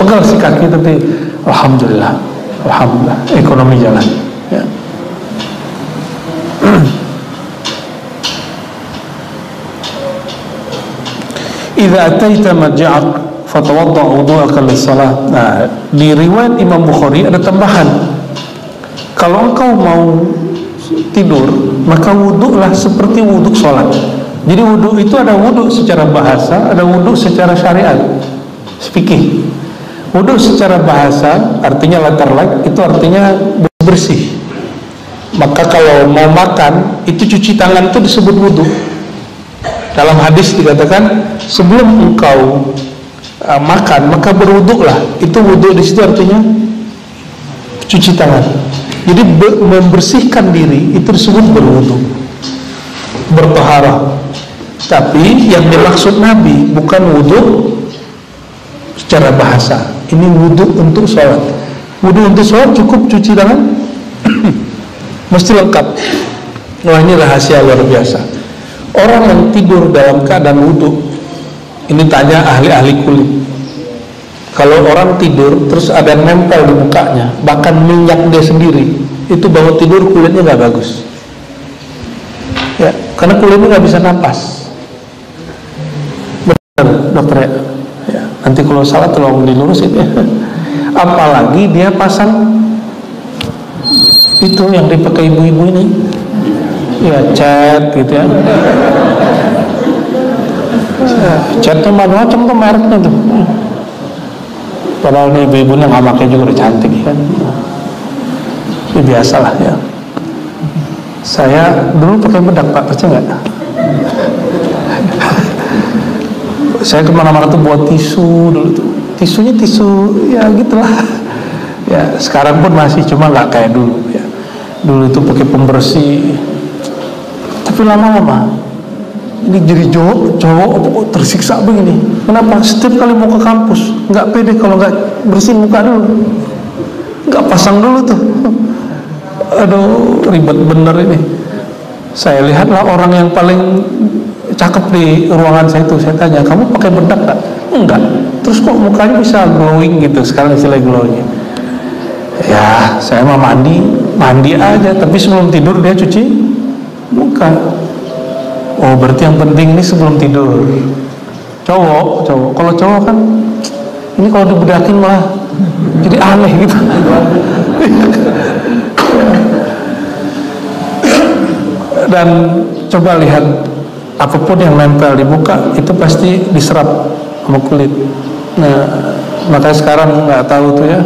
Pegel sih kaki, tapi alhamdulillah, alhamdulillah ekonomi jalan ya. Idza ataita marja'ak fatawadda wudu'aka lis-shalah. Nah, di riwayat Imam Bukhari ada tambahan. Kalau engkau mau tidur, maka wudu'lah seperti wudu' sholat. Jadi wudu' itu ada wudu' secara bahasa, ada wudu' secara syariat, fikih. Wudu' secara bahasa artinya latar-lak, itu artinya bersih. Maka kalau mau makan, itu cuci tangan itu disebut wudu'. Dalam hadis dikatakan sebelum engkau makan maka berwuduklah. Itu wudu di situ artinya cuci tangan. Jadi membersihkan diri itu disebut berwudu, bertaharah. Tapi yang dimaksud Nabi bukan wudu secara bahasa. Ini wudu untuk sholat. Wudu untuk sholat cukup cuci tangan, mesti lengkap. Wah, ini rahasia luar biasa. Orang yang tidur dalam keadaan wudu, ini tanya ahli-ahli kulit. Kalau orang tidur terus ada nempel di mukanya, bahkan minyak dia sendiri, itu bangun tidur kulitnya nggak bagus. Ya, karena kulitnya nggak bisa napas. Benar, dokter ya. Nanti kalau salah tolong dilurusin ya. Apalagi dia pasang itu yang dipakai ibu-ibu ini, ya cat gitu ya. Catnya macam-macam tuh mereknya tuh. Padahal nih ibu-ibunya nggak pakai juga udah cantik kan. Ya biasalah ya. Saya dulu pakai bedak Pak, percaya nggak? Saya kemana-mana tuh buat tisu dulu tuh. Tisunya tisu ya gitulah. Ya sekarang pun masih, cuma nggak kayak dulu ya. Dulu itu pakai pembersih. Tapi lama-lama ini jadi cowok tersiksa begini. Kenapa? Setiap kali mau ke kampus nggak pede kalau nggak bersihin muka dulu, nggak pasang dulu tuh. Aduh, ribet bener ini. Saya lihatlah orang yang paling cakep di ruangan saya itu, saya tanya, kamu pakai bedak nggak? Enggak. Terus kok mukanya bisa glowing gitu? Sekarang istilah glowing. Ya, saya mah mandi aja. Tapi sebelum tidur dia cuci muka. Oh, berarti yang penting ini sebelum tidur. Cowok. Kalau cowok kan, ini kalau dibedakin malah jadi aneh gitu. Dan coba lihat, apapun yang nempel di muka itu pasti diserap sama kulit. Nah, makanya sekarang nggak tahu tuh ya,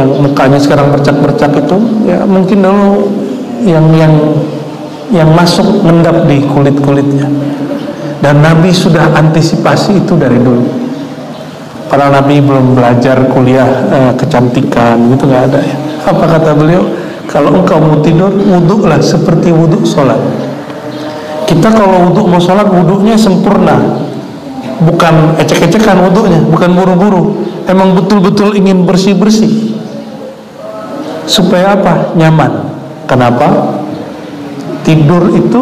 yang mukanya sekarang bercak-bercak itu, ya mungkin dulu yang masuk mengendap di kulit-kulitnya. Dan Nabi sudah antisipasi itu dari dulu. Padahal Nabi belum belajar kuliah kecantikan gitu, nggak ada ya. Apa kata beliau? Kalau engkau mau tidur, wuduklah seperti wuduk sholat. Kita kalau wuduk mau sholat, wuduknya sempurna, bukan ecek-ecekan wuduknya, bukan buru-buru. Emang betul-betul ingin bersih-bersih. Supaya apa? Nyaman. Kenapa? Tidur itu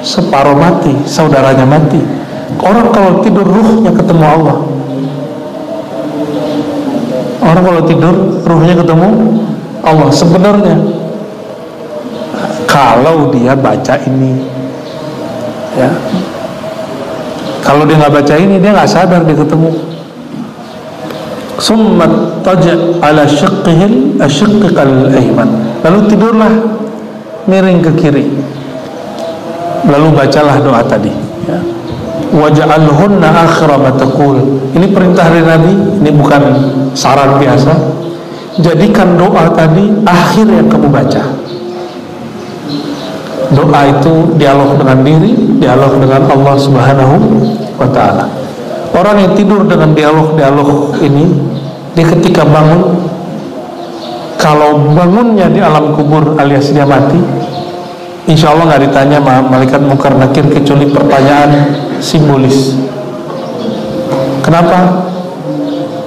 separuh mati, saudaranya mati. Orang kalau tidur ruhnya ketemu Allah. Orang kalau tidur ruhnya ketemu Allah. Sebenarnya kalau dia baca ini, ya, kalau dia nggak baca ini, dia nggak sadar dia ketemu. Summat taja ala syiqqihil asyiqqal ayman. Lalu tidurlah miring ke kiri. Lalu bacalah doa tadi, ya. Waj'alhunna akhira ma taqul. Ini perintah dari Nabi, ini bukan saran biasa. Jadikan doa tadi akhir yang kamu baca. Doa itu dialog dengan diri, dialog dengan Allah Subhanahu wa ta'ala. Orang yang tidur dengan dialog-dialog ini, dia ketika bangun, kalau bangunnya di alam kubur alias dia mati, insya Allah nggak ditanya malaikat Munkar Nakir kecuali pertanyaan simbolis. Kenapa?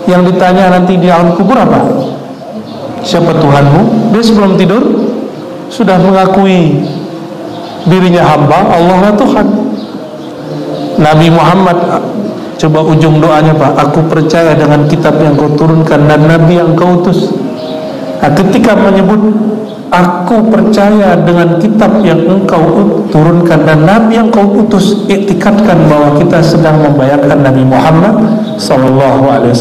Yang ditanya nanti di alam kubur apa? Siapa Tuhanmu? Dia sebelum tidur sudah mengakui dirinya hamba, Allah Tuhan. Nabi Muhammad, coba ujung doanya Pak, aku percaya dengan kitab yang kau turunkan dan Nabi yang kau utus. Nah, ketika menyebut aku percaya dengan kitab yang engkau turunkan dan Nabi yang kau utus, iktikadkan bahwa kita sedang membayangkan Nabi Muhammad SAW,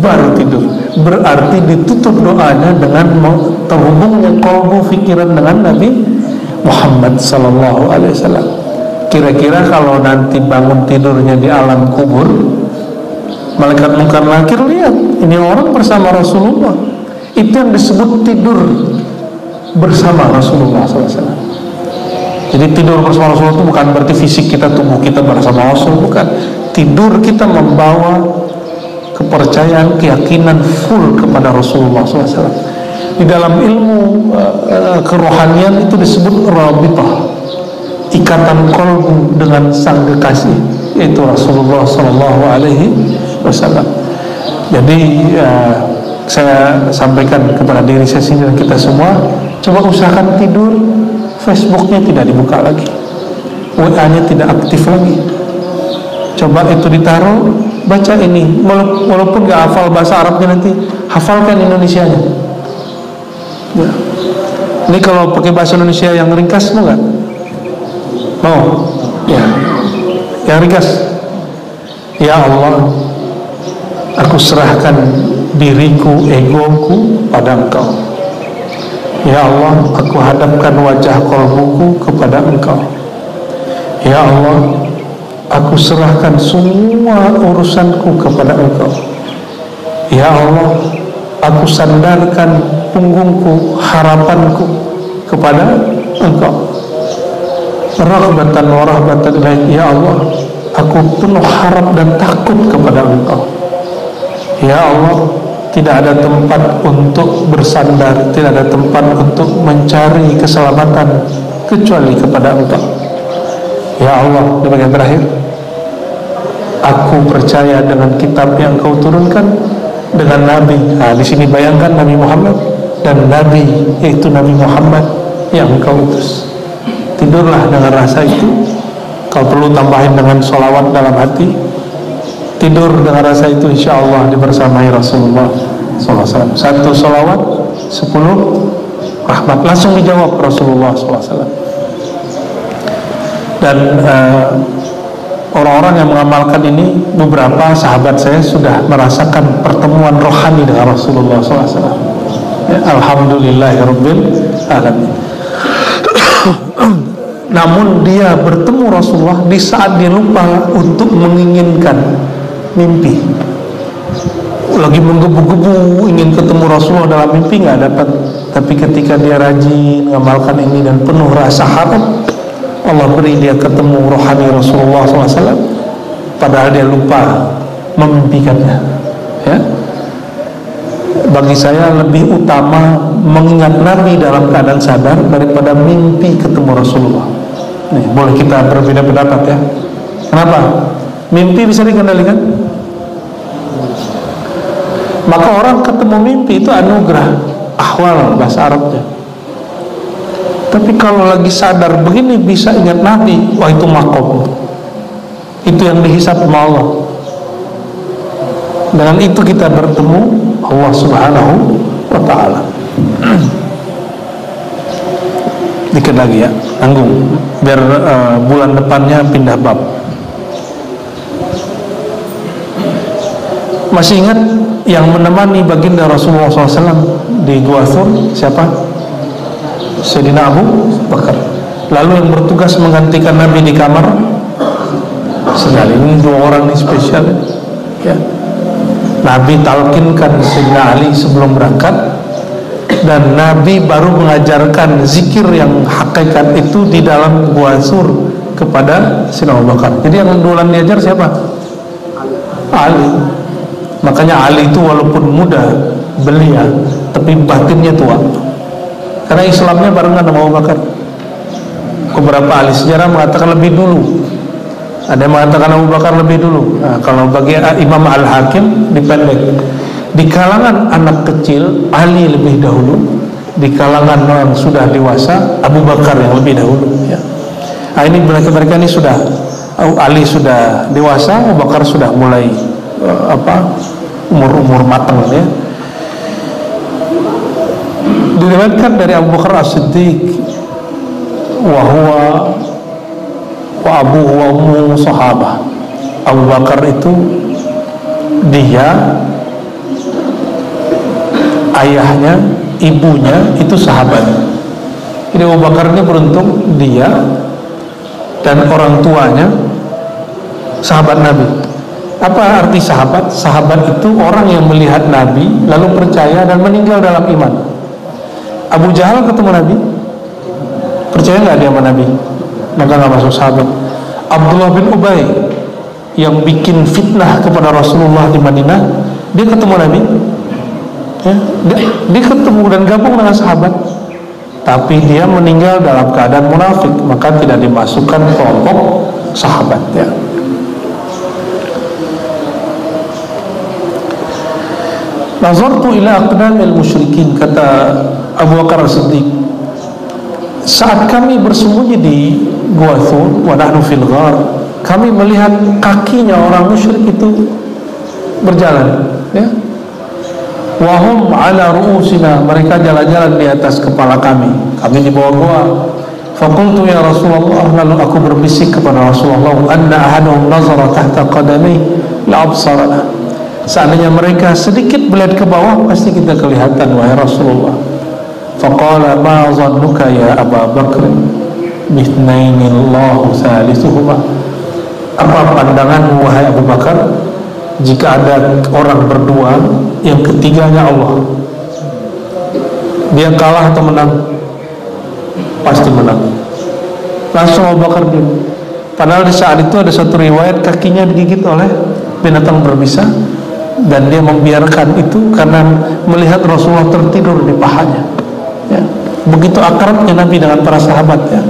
baru tidur. Berarti ditutup doanya dengan terhubungnya qalbu, pikiran dengan Nabi Muhammad SAW. Kira-kira kalau nanti bangun tidurnya di alam kubur, malaikat Munkar Nakir lihat ini orang bersama Rasulullah. Itu yang disebut tidur bersama Rasulullah SAW. Jadi tidur bersama Rasulullah itu bukan berarti fisik kita, tubuh kita bersama Rasul, bukan. Tidur kita membawa kepercayaan, keyakinan full kepada Rasulullah SAW. Di dalam ilmu kerohanian itu disebut rabitah, ikatan kolbu dengan sang kekasih, yaitu Rasulullah Sallallahu Alaihi Wasallam. Jadi saya sampaikan kepada diri saya sendiri dan kita semua, coba usahakan tidur Facebooknya tidak dibuka lagi, WA-nya tidak aktif lagi. Coba itu ditaruh, baca ini, walaupun gak hafal bahasa Arabnya, nanti hafalkan Indonesianya ya. Ini kalau pakai bahasa Indonesia yang ringkas mau gak? Mau? Ya, yang ringkas. Ya Allah, aku serahkan diriku, egoku pada Engkau. Ya Allah, aku hadapkan wajah kolbuku kepada Engkau. Ya Allah, aku serahkan semua urusanku kepada Engkau. Ya Allah, aku sandarkan punggungku, harapanku kepada Engkau. Raghbatan wa rahbatan ilaik. Ya Allah, aku penuh harap dan takut kepada Engkau. Ya Allah, tidak ada tempat untuk bersandar, tidak ada tempat untuk mencari keselamatan kecuali kepada Engkau. Ya Allah, di bagian terakhir, aku percaya dengan kitab yang Engkau turunkan, dengan Nabi. Nah, di sini bayangkan Nabi Muhammad dan Nabi, yaitu Nabi Muhammad yang Engkau utus. Tidurlah dengan rasa itu. Kau perlu tambahin dengan sholawat dalam hati. Tidur dengan rasa itu, insya Allah dibersamai Rasulullah SAW. 1 sholawat, 10 rahmat. Langsung dijawab Rasulullah SAW. Dan orang-orang yang mengamalkan ini, beberapa sahabat saya sudah merasakan pertemuan rohani dengan Rasulullah SAW. Ya, alhamdulillahirabbil alamin. Namun dia bertemu Rasulullah di saat dia lupa untuk menginginkan mimpi. Lagi menggebu-gebu ingin ketemu Rasulullah dalam mimpi, nggak dapat. Tapi ketika dia rajin mengamalkan ini dan penuh rasa harap, Allah beri dia ketemu rohani Rasulullah SAW, padahal dia lupa memimpikannya. Ya, bagi saya lebih utama mengingat Nabi dalam keadaan sadar daripada mimpi ketemu Rasulullah. Nih, boleh kita berbeda pendapat ya. Kenapa? Mimpi bisa dikendalikan. Maka orang ketemu mimpi itu anugerah, ahwal bahasa Arabnya. Tapi kalau lagi sadar begini bisa ingat Nabi, wah itu makom. Itu yang dihisab sama Allah. Dengan itu kita bertemu Allah Subhanahu wa ta'ala. Dikit lagi ya, tanggung biar bulan depannya pindah bab. Masih ingat yang menemani baginda Rasulullah SAW di Gua Thur siapa? Sayyidina Abu Bakar. Lalu yang bertugas menggantikan Nabi di kamar sekali. Ini 2 orang ini spesial ya. Nabi talkinkan Sayyidina Ali sebelum berangkat, dan Nabi baru mengajarkan zikir yang hakikat itu di dalam Gua Thur kepada Sayyidina Abu Bakar. Jadi yang duluan diajar siapa? Ali. Makanya Ali itu walaupun muda belia, tapi batinnya tua. Karena Islamnya barengan sama Abu Bakar. Beberapa ahli sejarah mengatakan lebih dulu. Ada yang mengatakan Abu Bakar lebih dulu. Nah, kalau bagi Imam Al-Hakim dipendek. Di kalangan anak kecil Ali lebih dahulu. Di kalangan orang sudah dewasa Abu Bakar yang lebih dahulu ya. Nah, ini mereka ini sudah, Ali sudah dewasa, Abu Bakar sudah mulai umur matang ya. Diriwayatkan dari Abu Bakar As-Siddiq, wa huwa wa abuhu wa ummuhu sahabah. Abu Bakar itu dia, ayahnya, ibunya itu sahabat. Jadi Abu Bakar ini beruntung, dia dan orang tuanya sahabat Nabi. Apa arti sahabat? Sahabat itu orang yang melihat Nabi lalu percaya dan meninggal dalam iman. Abu Jahal ketemu Nabi, percaya nggak dia sama Nabi? Maka nggak masuk sahabat. Abdullah bin Ubay yang bikin fitnah kepada Rasulullah di Madinah, dia ketemu Nabi, ya, dia ketemu dan gabung dengan sahabat, tapi dia meninggal dalam keadaan munafik, maka tidak dimasukkan kelompok sahabat ya. Nazartu ila aqdamil musyrikin, kata Abu Bakar As-Siddiq, saat kami bersembunyi di Gua Thur wa nahnu fil ghar, kami melihat kakinya orang musyrik itu berjalan ya. Wa hum ala ru'usina, mereka jalan-jalan di atas kepala kami di bawah gua. Faqultu ya Rasulullah, lalu aku berbisik kepada Rasulullah, anna ahadahum nazara tahta qadamai la absarana, seandainya mereka sedikit melihat ke bawah pasti kita kelihatan wahai Rasulullah. Faqala ma zannuka ya Aba Bakr bithnaini Allahu thalithuhuma, apa pandanganmu wahai Abu Bakar jika ada orang berdua yang ketiganya Allah? Dia kalah atau menang? Pasti menang. Langsung Abu Bakar diam. Padahal di saat itu ada satu riwayat kakinya digigit oleh binatang berbisa, dan dia membiarkan itu karena melihat Rasulullah tertidur di pahanya ya. Begitu akrabnya Nabi dengan para sahabat ya.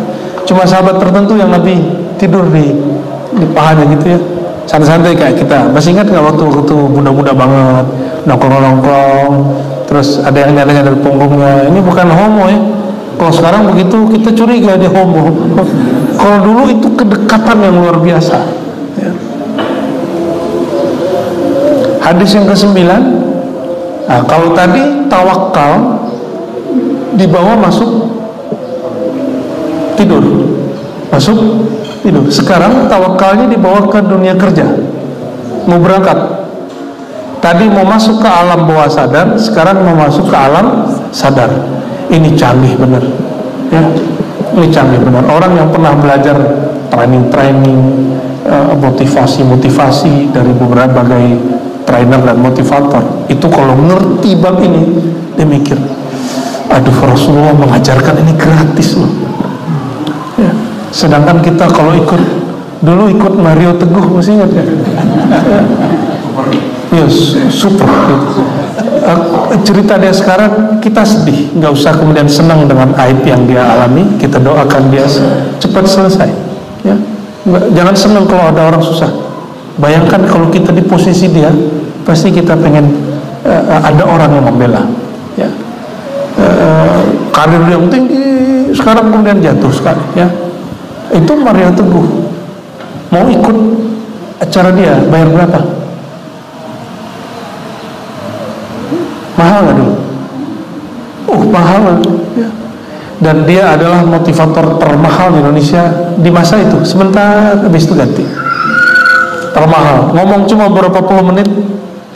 Cuma sahabat tertentu yang Nabi tidur di pahanya gitu ya, santai-santai kayak kita. Masih ingat nggak waktu muda-muda banget, nongkrong-nongkrong, terus ada yang nyadar-nyadar punggungnya? Ini bukan homo ya. Kalau sekarang begitu kita curiga dia homo. Kalau dulu itu kedekatan yang luar biasa ya. Hadis yang ke-9, nah, kalau tadi tawakal dibawa masuk tidur, sekarang tawakalnya dibawa ke dunia kerja, mau berangkat. Tadi mau masuk ke alam bawah sadar, sekarang mau masuk ke alam sadar. Ini canggih benar ya. Ini canggih benar. Orang yang pernah belajar training, motivasi dari berbagai trainer dan motivator, itu kalau ngerti bab ini dia mikir, aduh Rasulullah mengajarkan ini gratis loh ya. Sedangkan kita kalau ikut Mario Teguh, masih ingat ya? Yes, super gitu. Cerita dia sekarang kita sedih, nggak usah kemudian senang dengan aib yang dia alami. Kita doakan dia cepat selesai ya. Jangan senang kalau ada orang susah. Bayangkan kalau kita di posisi dia, pasti kita pengen ada orang yang membela ya. Karir yang tinggi sekarang kemudian jatuh sekali ya. Itu Mario Teguh mau ikut acara dia, bayar berapa? Mahal nggak dulu? Mahal ya. Dan dia adalah motivator termahal di Indonesia di masa itu. Sebentar habis itu ganti. Termahal, ngomong cuma beberapa puluh menit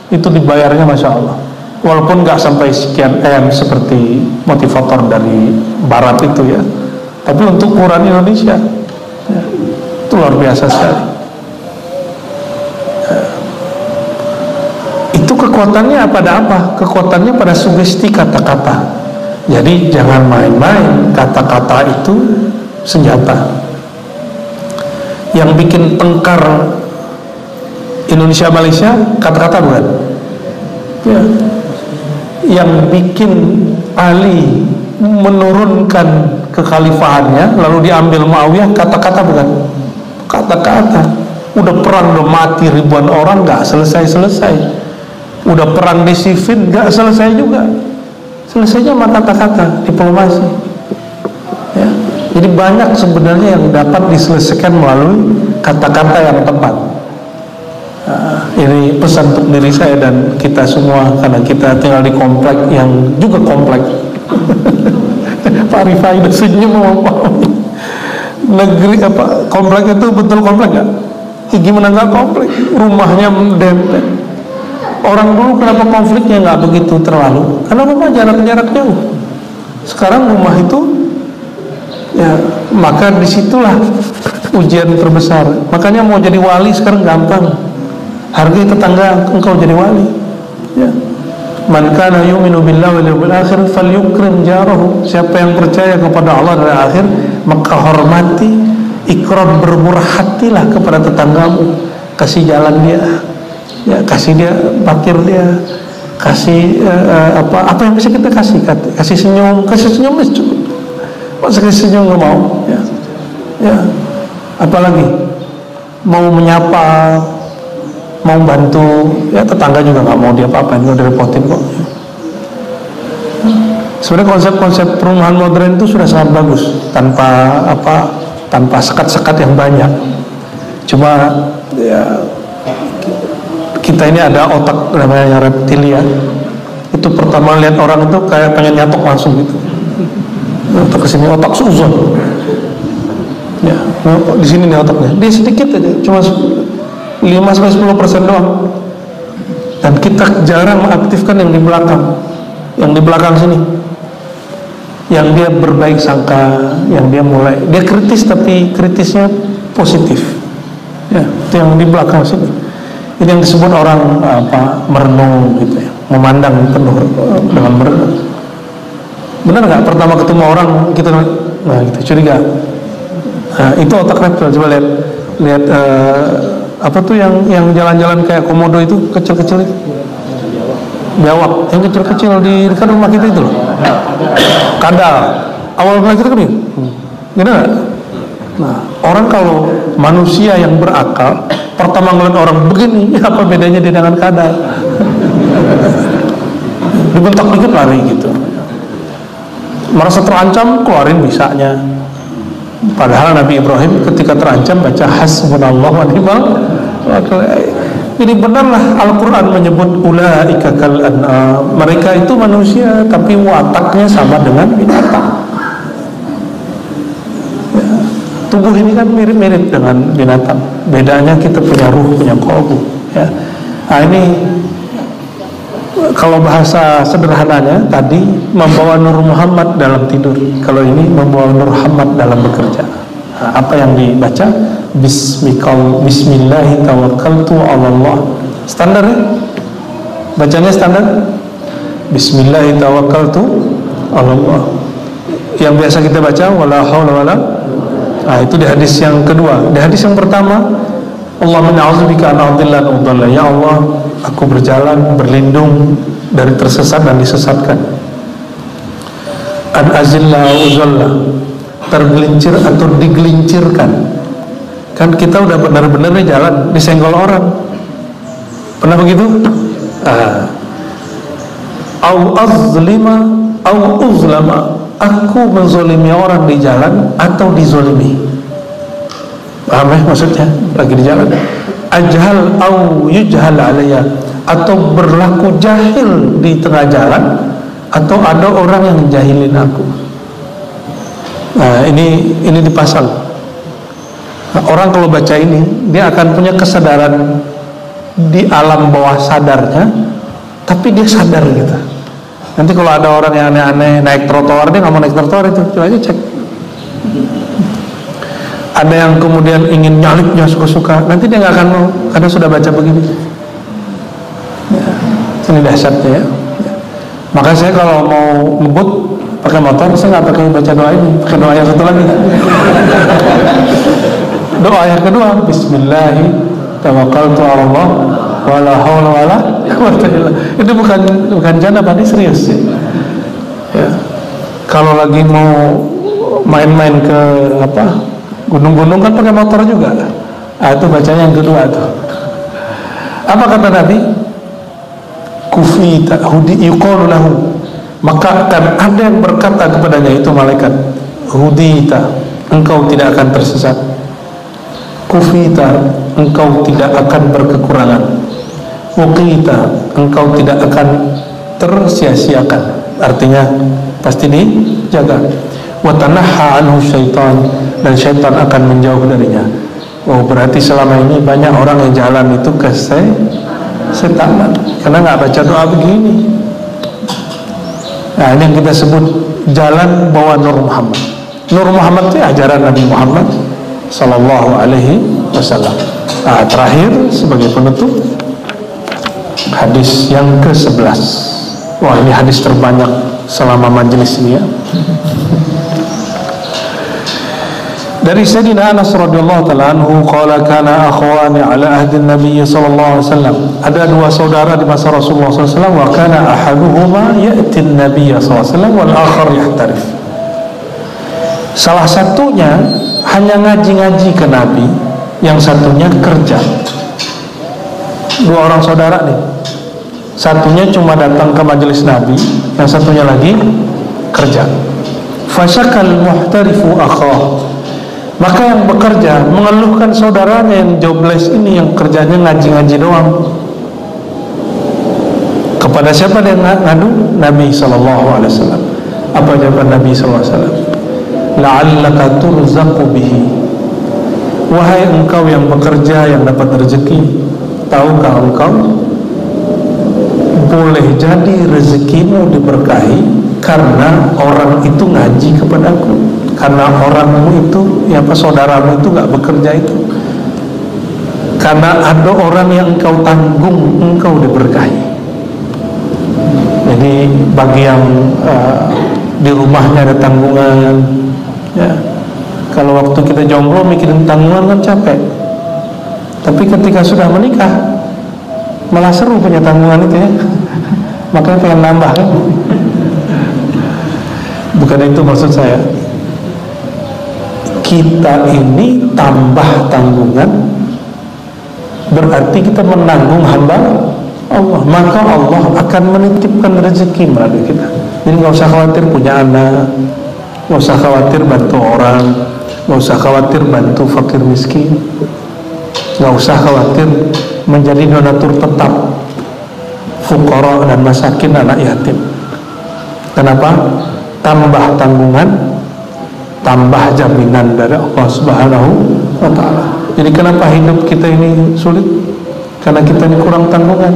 itu dibayarnya Masya Allah. Walaupun nggak sampai sekian M seperti motivator dari Barat itu ya, tapi untuk ukuran Indonesia ya, itu luar biasa sekali. Kekuatannya pada apa? Kekuatannya pada sugesti kata-kata. Jadi jangan main-main, kata-kata itu senjata. Yang bikin tengkar Indonesia Malaysia kata-kata bukan? Ya. Yang bikin Ali menurunkan kekhalifahannya lalu diambil Muawiyah kata-kata bukan? Kata-kata. Udah perang, udah mati ribuan orang, nggak selesai-selesai. Udah perang di Siffin gak selesai juga, selesainya sama kata-kata, diplomasi ya. Jadi banyak sebenarnya yang dapat diselesaikan melalui kata-kata yang tepat. Ini pesan untuk diri saya dan kita semua, karena kita tinggal di komplek yang juga komplek. Pak Rifai udah senyum mau negeri apa komplek itu betul komplek gak? Gimana gak komplek? Rumahnya mendempet. Orang dulu kenapa konfliknya nggak begitu terlalu? Karena rumah jarak-jarak jauh. Sekarang rumah itu, ya maka disitulah ujian terbesar. Makanya mau jadi wali sekarang gampang. Hargai tetangga engkau jadi wali. Ya. Man kana yu'minu billahi wal yawmil akhir falyukrim jarahu. Siapa yang percaya kepada Allah dan akhir, maka hormati, ikram, bermurah hatilah kepada tetanggamu. Kasih jalan dia. Ya, kasih dia, parkir dia, kasih apa yang bisa kita kasih? Kasih senyum cukup. Masa kasih senyum nggak mau? Ya, apalagi mau menyapa, mau bantu, ya tetangga juga nggak mau diapa-apain, nggak direpotin kok. Sebenarnya konsep-konsep perumahan modern itu sudah sangat bagus, tanpa sekat-sekat yang banyak. Cuma ya, kita ini ada otak namanya reptilia. Itu pertama lihat orang itu kayak pengen nyatok langsung gitu. Otak kesini, otak suzon. Ya, di sini nih otaknya. Dia sedikit aja, cuma 5-10% doang. Dan kita jarang mengaktifkan yang di belakang sini. Yang dia berbaik sangka, yang dia kritis tapi kritisnya positif. Ya, itu yang di belakang sini. Ini yang disebut orang merenung gitu ya, memandang penuh dengan merenung. Benar nggak? Pertama ketemu orang kita curiga. Nah, itu otak reptil. Coba lihat apa tuh yang jalan-jalan kayak komodo itu kecil-kecil itu. Biawak yang kecil-kecil di dekat rumah kita itu loh. Kadal. Awal mulai kita kan gitu. Gimana? Nah, orang kalau manusia yang berakal pertama ngeliat orang begini, apa bedanya dia dengan kadal? Dibentak dikit lari gitu. Merasa terancam, keluarin bisanya. Padahal Nabi Ibrahim ketika terancam baca hasbunallah wa ni'mal wakil. Jadi benarlah Al-Quran menyebut ulaika kal an'am. Mereka itu manusia tapi wataknya sama dengan binatang. Ya, tubuh ini kan mirip-mirip dengan binatang. Bedanya kita punya ruh, punya qalbu. Ya. Nah ini kalau bahasa sederhananya tadi membawa Nur Muhammad dalam tidur. Kalau ini membawa Nur Muhammad dalam bekerja. Nah, apa yang dibaca? Bismillahi tawakkaltu 'ala Allah. Standar ya? Bacanya standar. Bismillahi tawakkaltu 'ala Allah. Yang biasa kita baca wala haula wala. Nah, itu di hadis yang kedua. Di hadis yang pertama, Allahumma a'udzubika an adilla wa udalla. Ya Allah, aku berjalan berlindung dari tersesat dan disesatkan. An azilla wa udalla. Tergelincir atau digelincirkan. Kan kita udah benar-benar nih jalan disenggol orang. Pernah begitu? Au azlima au uzlama. Aku menzolimi orang di jalan atau dizolimi. Paham ya maksudnya? Lagi di jalan. Ajhal au yujhal alayya. Atau berlaku jahil di tengah jalan, atau ada orang yang jahilin aku. Nah ini dipasang. Nah, orang kalau baca ini dia akan punya kesadaran di alam bawah sadarnya, tapi dia sadar gitu. Nanti kalau ada orang yang aneh-aneh naik trotoar, dia nggak mau naik trotoar itu, coba aja cek. Ada yang kemudian ingin nyalipnya suka-suka, nanti dia nggak akan mau karena sudah baca begini. Ya, ini dahsyatnya ya. Maka saya kalau mau ngebut pakai motor, saya nggak pakai baca doa ini, pakai doa yang satu lagi. Doa yang kedua, Bismillahi tawakkaltu 'ala Allah wala haula wala quwwata illa. Itu bukan jana, ini serius ya. Ya. Kalau lagi mau main-main ke gunung-gunung kan pakai motor juga. Itu bacanya yang kedua tuh. Apa kata Nabi? Kufita hudi yuqalu lahu. Maka akan ada yang berkata kepadanya, itu malaikat, hudita, engkau tidak akan tersesat. Kufita, engkau tidak akan berkekurangan. Uqita, engkau tidak akan tersia-siakan. Artinya pasti dijaga. Wa tanahha anhu syaitan, dan syaitan akan menjauh darinya. Oh, berarti selama ini banyak orang yang jalan itu ke setan karena nggak baca doa begini. Nah, ini yang kita sebut jalan bawa Nur Muhammad. Nur Muhammad itu ajaran Nabi Muhammad Sallallahu Alaihi Wasallam. Nah, terakhir sebagai penutup, hadis yang ke-11. Wah, ini hadis terbanyak selama majelis ini ya. Dari Sayyidina Anas radhiyallahu ta'ala anhu qala kana akhwani ala ahdi Nabi sallallahu alaihi wasallam. Ada dua saudara di masa Rasulullah sallallahu alaihi wasallam, wa kana ahaduhuma ya'ti an-nabiy sallallahu alaihi wasallam wal akhar yahtarif. Salah satunya hanya ngaji-ngaji ke Nabi, yang satunya kerja. Dua orang saudara nih. Satunya cuma datang ke majelis Nabi, yang satunya lagi kerja. Fasyakal muhtarifu akhah. Maka yang bekerja mengeluhkan saudaranya yang jobless ini, yang kerjanya ngaji-ngaji doang. Kepada siapa dia ngadu? Nabi sallallahu alaihi wasallam. Apa jawaban Nabi sallallahu alaihi wasallam? La'allaka turzaqu bihi. Wahai engkau yang bekerja, yang dapat rezeki, tahukah engkau boleh jadi rezekimu diberkahi karena orang itu ngaji kepadaku, karena orangmu itu, saudaramu itu gak bekerja itu, karena ada orang yang engkau tanggung, engkau diberkahi. Jadi bagi yang di rumahnya ada tanggungan, ya, kalau waktu kita jomblo mikirin tanggungan kan capek, tapi ketika sudah menikah malah seru punya tanggungan itu, ya. Makanya pengen nambah, kan? Bukan itu maksud saya. Kita ini tambah tanggungan berarti kita menanggung hamba Allah, maka Allah akan menitipkan rezeki melalui kita. Jadi nggak usah khawatir punya anak, nggak usah khawatir bantu orang, nggak usah khawatir bantu fakir miskin, nggak usah khawatir menjadi donatur tetap fuqara dan masakin, anak yatim. Kenapa? Tambah tanggungan, tambah jaminan dari Allah Subhanahu wa ta'ala. Jadi kenapa hidup kita ini sulit? Karena kita ini kurang tanggungan.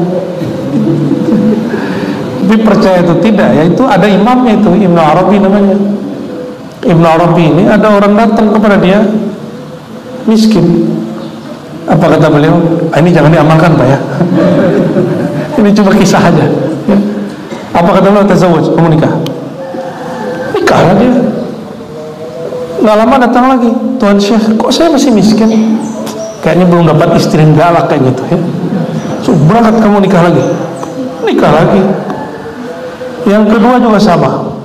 Tapi percaya itu tidak, ya itu ada imamnya itu, Ibnu Arabi namanya. Ibnu Arabi ini ada orang datang kepada dia miskin. Apa kata beliau? Ini jangan diamalkan Pak ya. Ini cuma kisah aja, ya. Apa kata beliau? Tazawwaj, kamu nikah. Nikahlah dia. Nggak lama datang lagi, Tuan Syekh, kok saya masih miskin? Kayaknya belum dapat istri yang galak kayak gitu, ya. So, berangkat kamu nikah lagi. Nikah lagi. Yang kedua juga sama,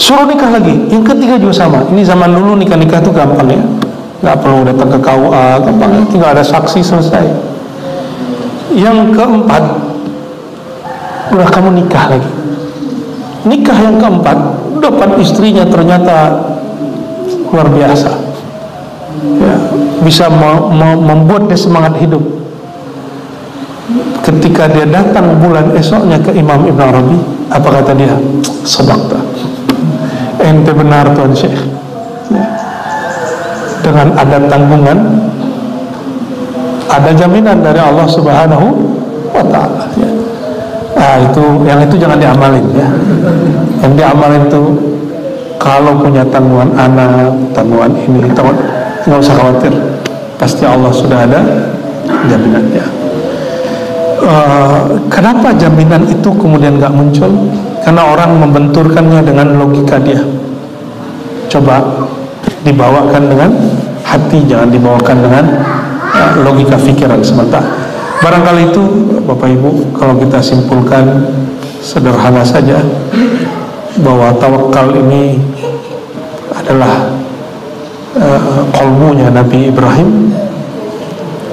suruh nikah lagi. Yang ketiga juga sama. Ini zaman dulu nikah-nikah itu gampang, ya. Nggak perlu datang ke KUA, gampang, tinggal ada saksi selesai. Yang keempat, udah kamu nikah lagi. Nikah yang keempat, dapat istrinya ternyata luar biasa, ya, bisa membuat dia semangat hidup. Ketika dia datang bulan esoknya ke Imam Ibn Arabi, apa kata dia? Sadaqta, ente benar Tuan Syekh, ya. Dengan ada tanggungan, ada jaminan dari Allah Subhanahu wa ta'ala, ya. Nah itu jangan diamalin, ya. Yang diamalin itu kalau punya tanggungan anak, tanggungan ini, nggak usah khawatir, pasti Allah sudah ada jaminannya. Kenapa jaminan itu kemudian nggak muncul? Karena orang membenturkannya dengan logika dia. Coba dibawakan dengan hati, jangan dibawakan dengan logika pikiran semata. Barangkali itu Bapak Ibu, kalau kita simpulkan sederhana saja, bahwa tawakal ini adalah qalbunya Nabi Ibrahim.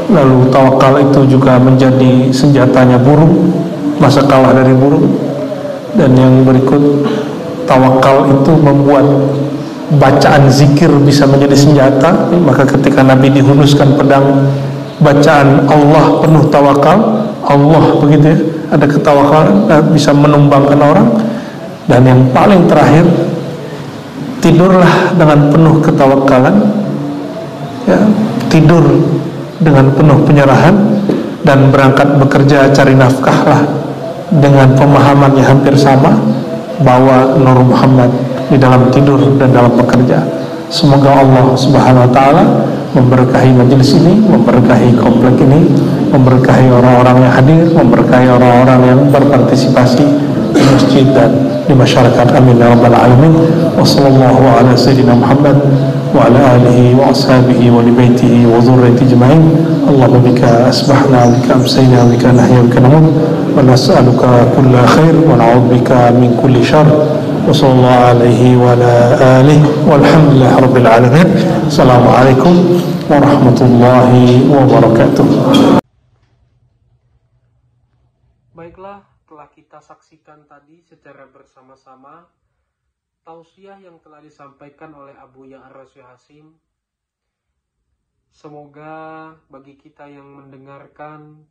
Lalu tawakal itu juga menjadi senjatanya burung, masa kalah dari burung. Dan yang berikut, tawakal itu membuat bacaan zikir bisa menjadi senjata. Maka ketika Nabi dihunuskan pedang, bacaan Allah penuh tawakal, Allah begitu, ya, ada ketawakalan, bisa menumbangkan orang. Dan yang paling terakhir, tidurlah dengan penuh ketawakalan, ya, tidur dengan penuh penyerahan, dan berangkat bekerja cari nafkahlah dengan pemahaman yang hampir sama, bawa Nur Muhammad di dalam tidur dan dalam bekerja. Semoga Allah Subhanahu wa ta'ala memberkahi majelis ini, memberkahi komplek ini, memberkahi orang-orang yang hadir, memberkahi orang-orang yang berpartisipasi di masjid dan di masyarakat. Amin ya rabbal alamin. Wassallallahu ala sayyidina Muhammad wa وعلى آله وأصحابه ولبيته وذريته أجمعين. اللهم بك أصبحنا وبك أمسينا وبك نحيا وبك نموت ونسألك كل خير ونعوذ بك من كل شر وصلى الله عليه وعلى آله والحمد لله رب العالمين. Assalamualaikum warahmatullahi wabarakatuh. Baiklah, telah kita saksikan tadi secara bersama-sama tausiah yang telah disampaikan oleh Abu Ya'ra Syekh Hasim. Semoga bagi kita yang mendengarkan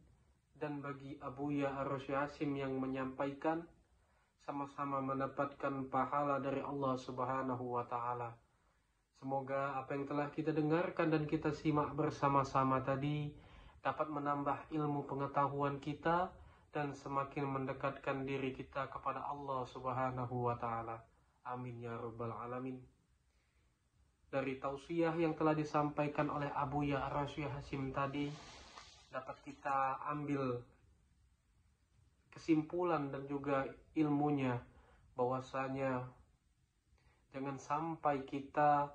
dan bagi Abu Ya'ra Syekh Hasim yang menyampaikan sama-sama mendapatkan pahala dari Allah Subhanahu wa Ta'ala. Semoga apa yang telah kita dengarkan dan kita simak bersama-sama tadi dapat menambah ilmu pengetahuan kita dan semakin mendekatkan diri kita kepada Allah Subhanahu wa Ta'ala. Amin ya rabbal alamin. Dari tausiah yang telah disampaikan oleh Abu Ya'ra Syekh Hasim tadi dapat kita ambil kesimpulan dan juga ilmunya bahwasanya jangan sampai kita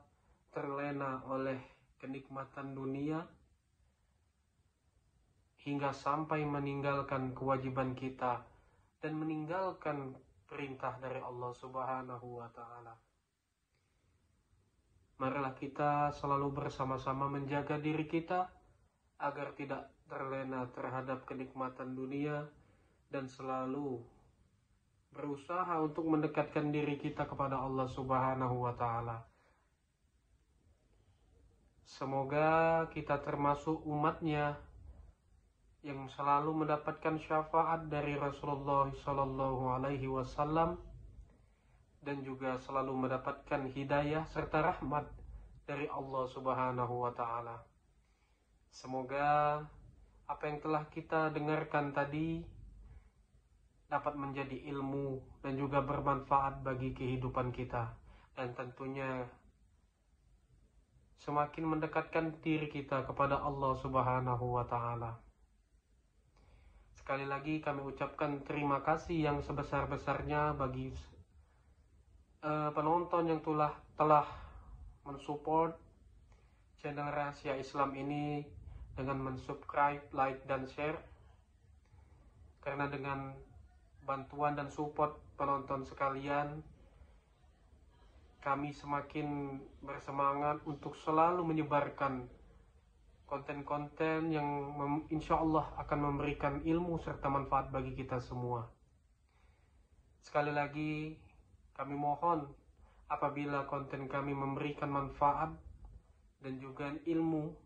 terlena oleh kenikmatan dunia hingga sampai meninggalkan kewajiban kita dan meninggalkan perintah dari Allah Subhanahu wa Ta'ala. Marilah kita selalu bersama-sama menjaga diri kita agar tidak terlena terhadap kenikmatan dunia dan selalu berusaha untuk mendekatkan diri kita kepada Allah Subhanahu wa Ta'ala. Semoga kita termasuk umatnya yang selalu mendapatkan syafaat dari Rasulullah Sallallahu Alaihi Wasallam dan juga selalu mendapatkan hidayah serta rahmat dari Allah Subhanahu wa Ta'ala. Semoga apa yang telah kita dengarkan tadi dapat menjadi ilmu dan juga bermanfaat bagi kehidupan kita, dan tentunya semakin mendekatkan diri kita kepada Allah Subhanahu wa Ta'ala. Sekali lagi kami ucapkan terima kasih yang sebesar-besarnya bagi penonton yang telah mensupport channel Rahasia Islam ini dengan mensubscribe, like, dan share. Karena dengan bantuan dan support penonton sekalian, kami semakin bersemangat untuk selalu menyebarkan konten-konten yang insya Allah akan memberikan ilmu serta manfaat bagi kita semua. Sekali lagi kami mohon apabila konten kami memberikan manfaat dan juga ilmu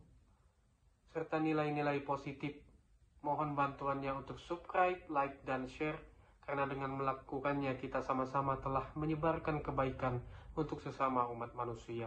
serta nilai-nilai positif, mohon bantuannya untuk subscribe, like, dan share. Karena dengan melakukannya kita sama-sama telah menyebarkan kebaikan untuk sesama umat manusia.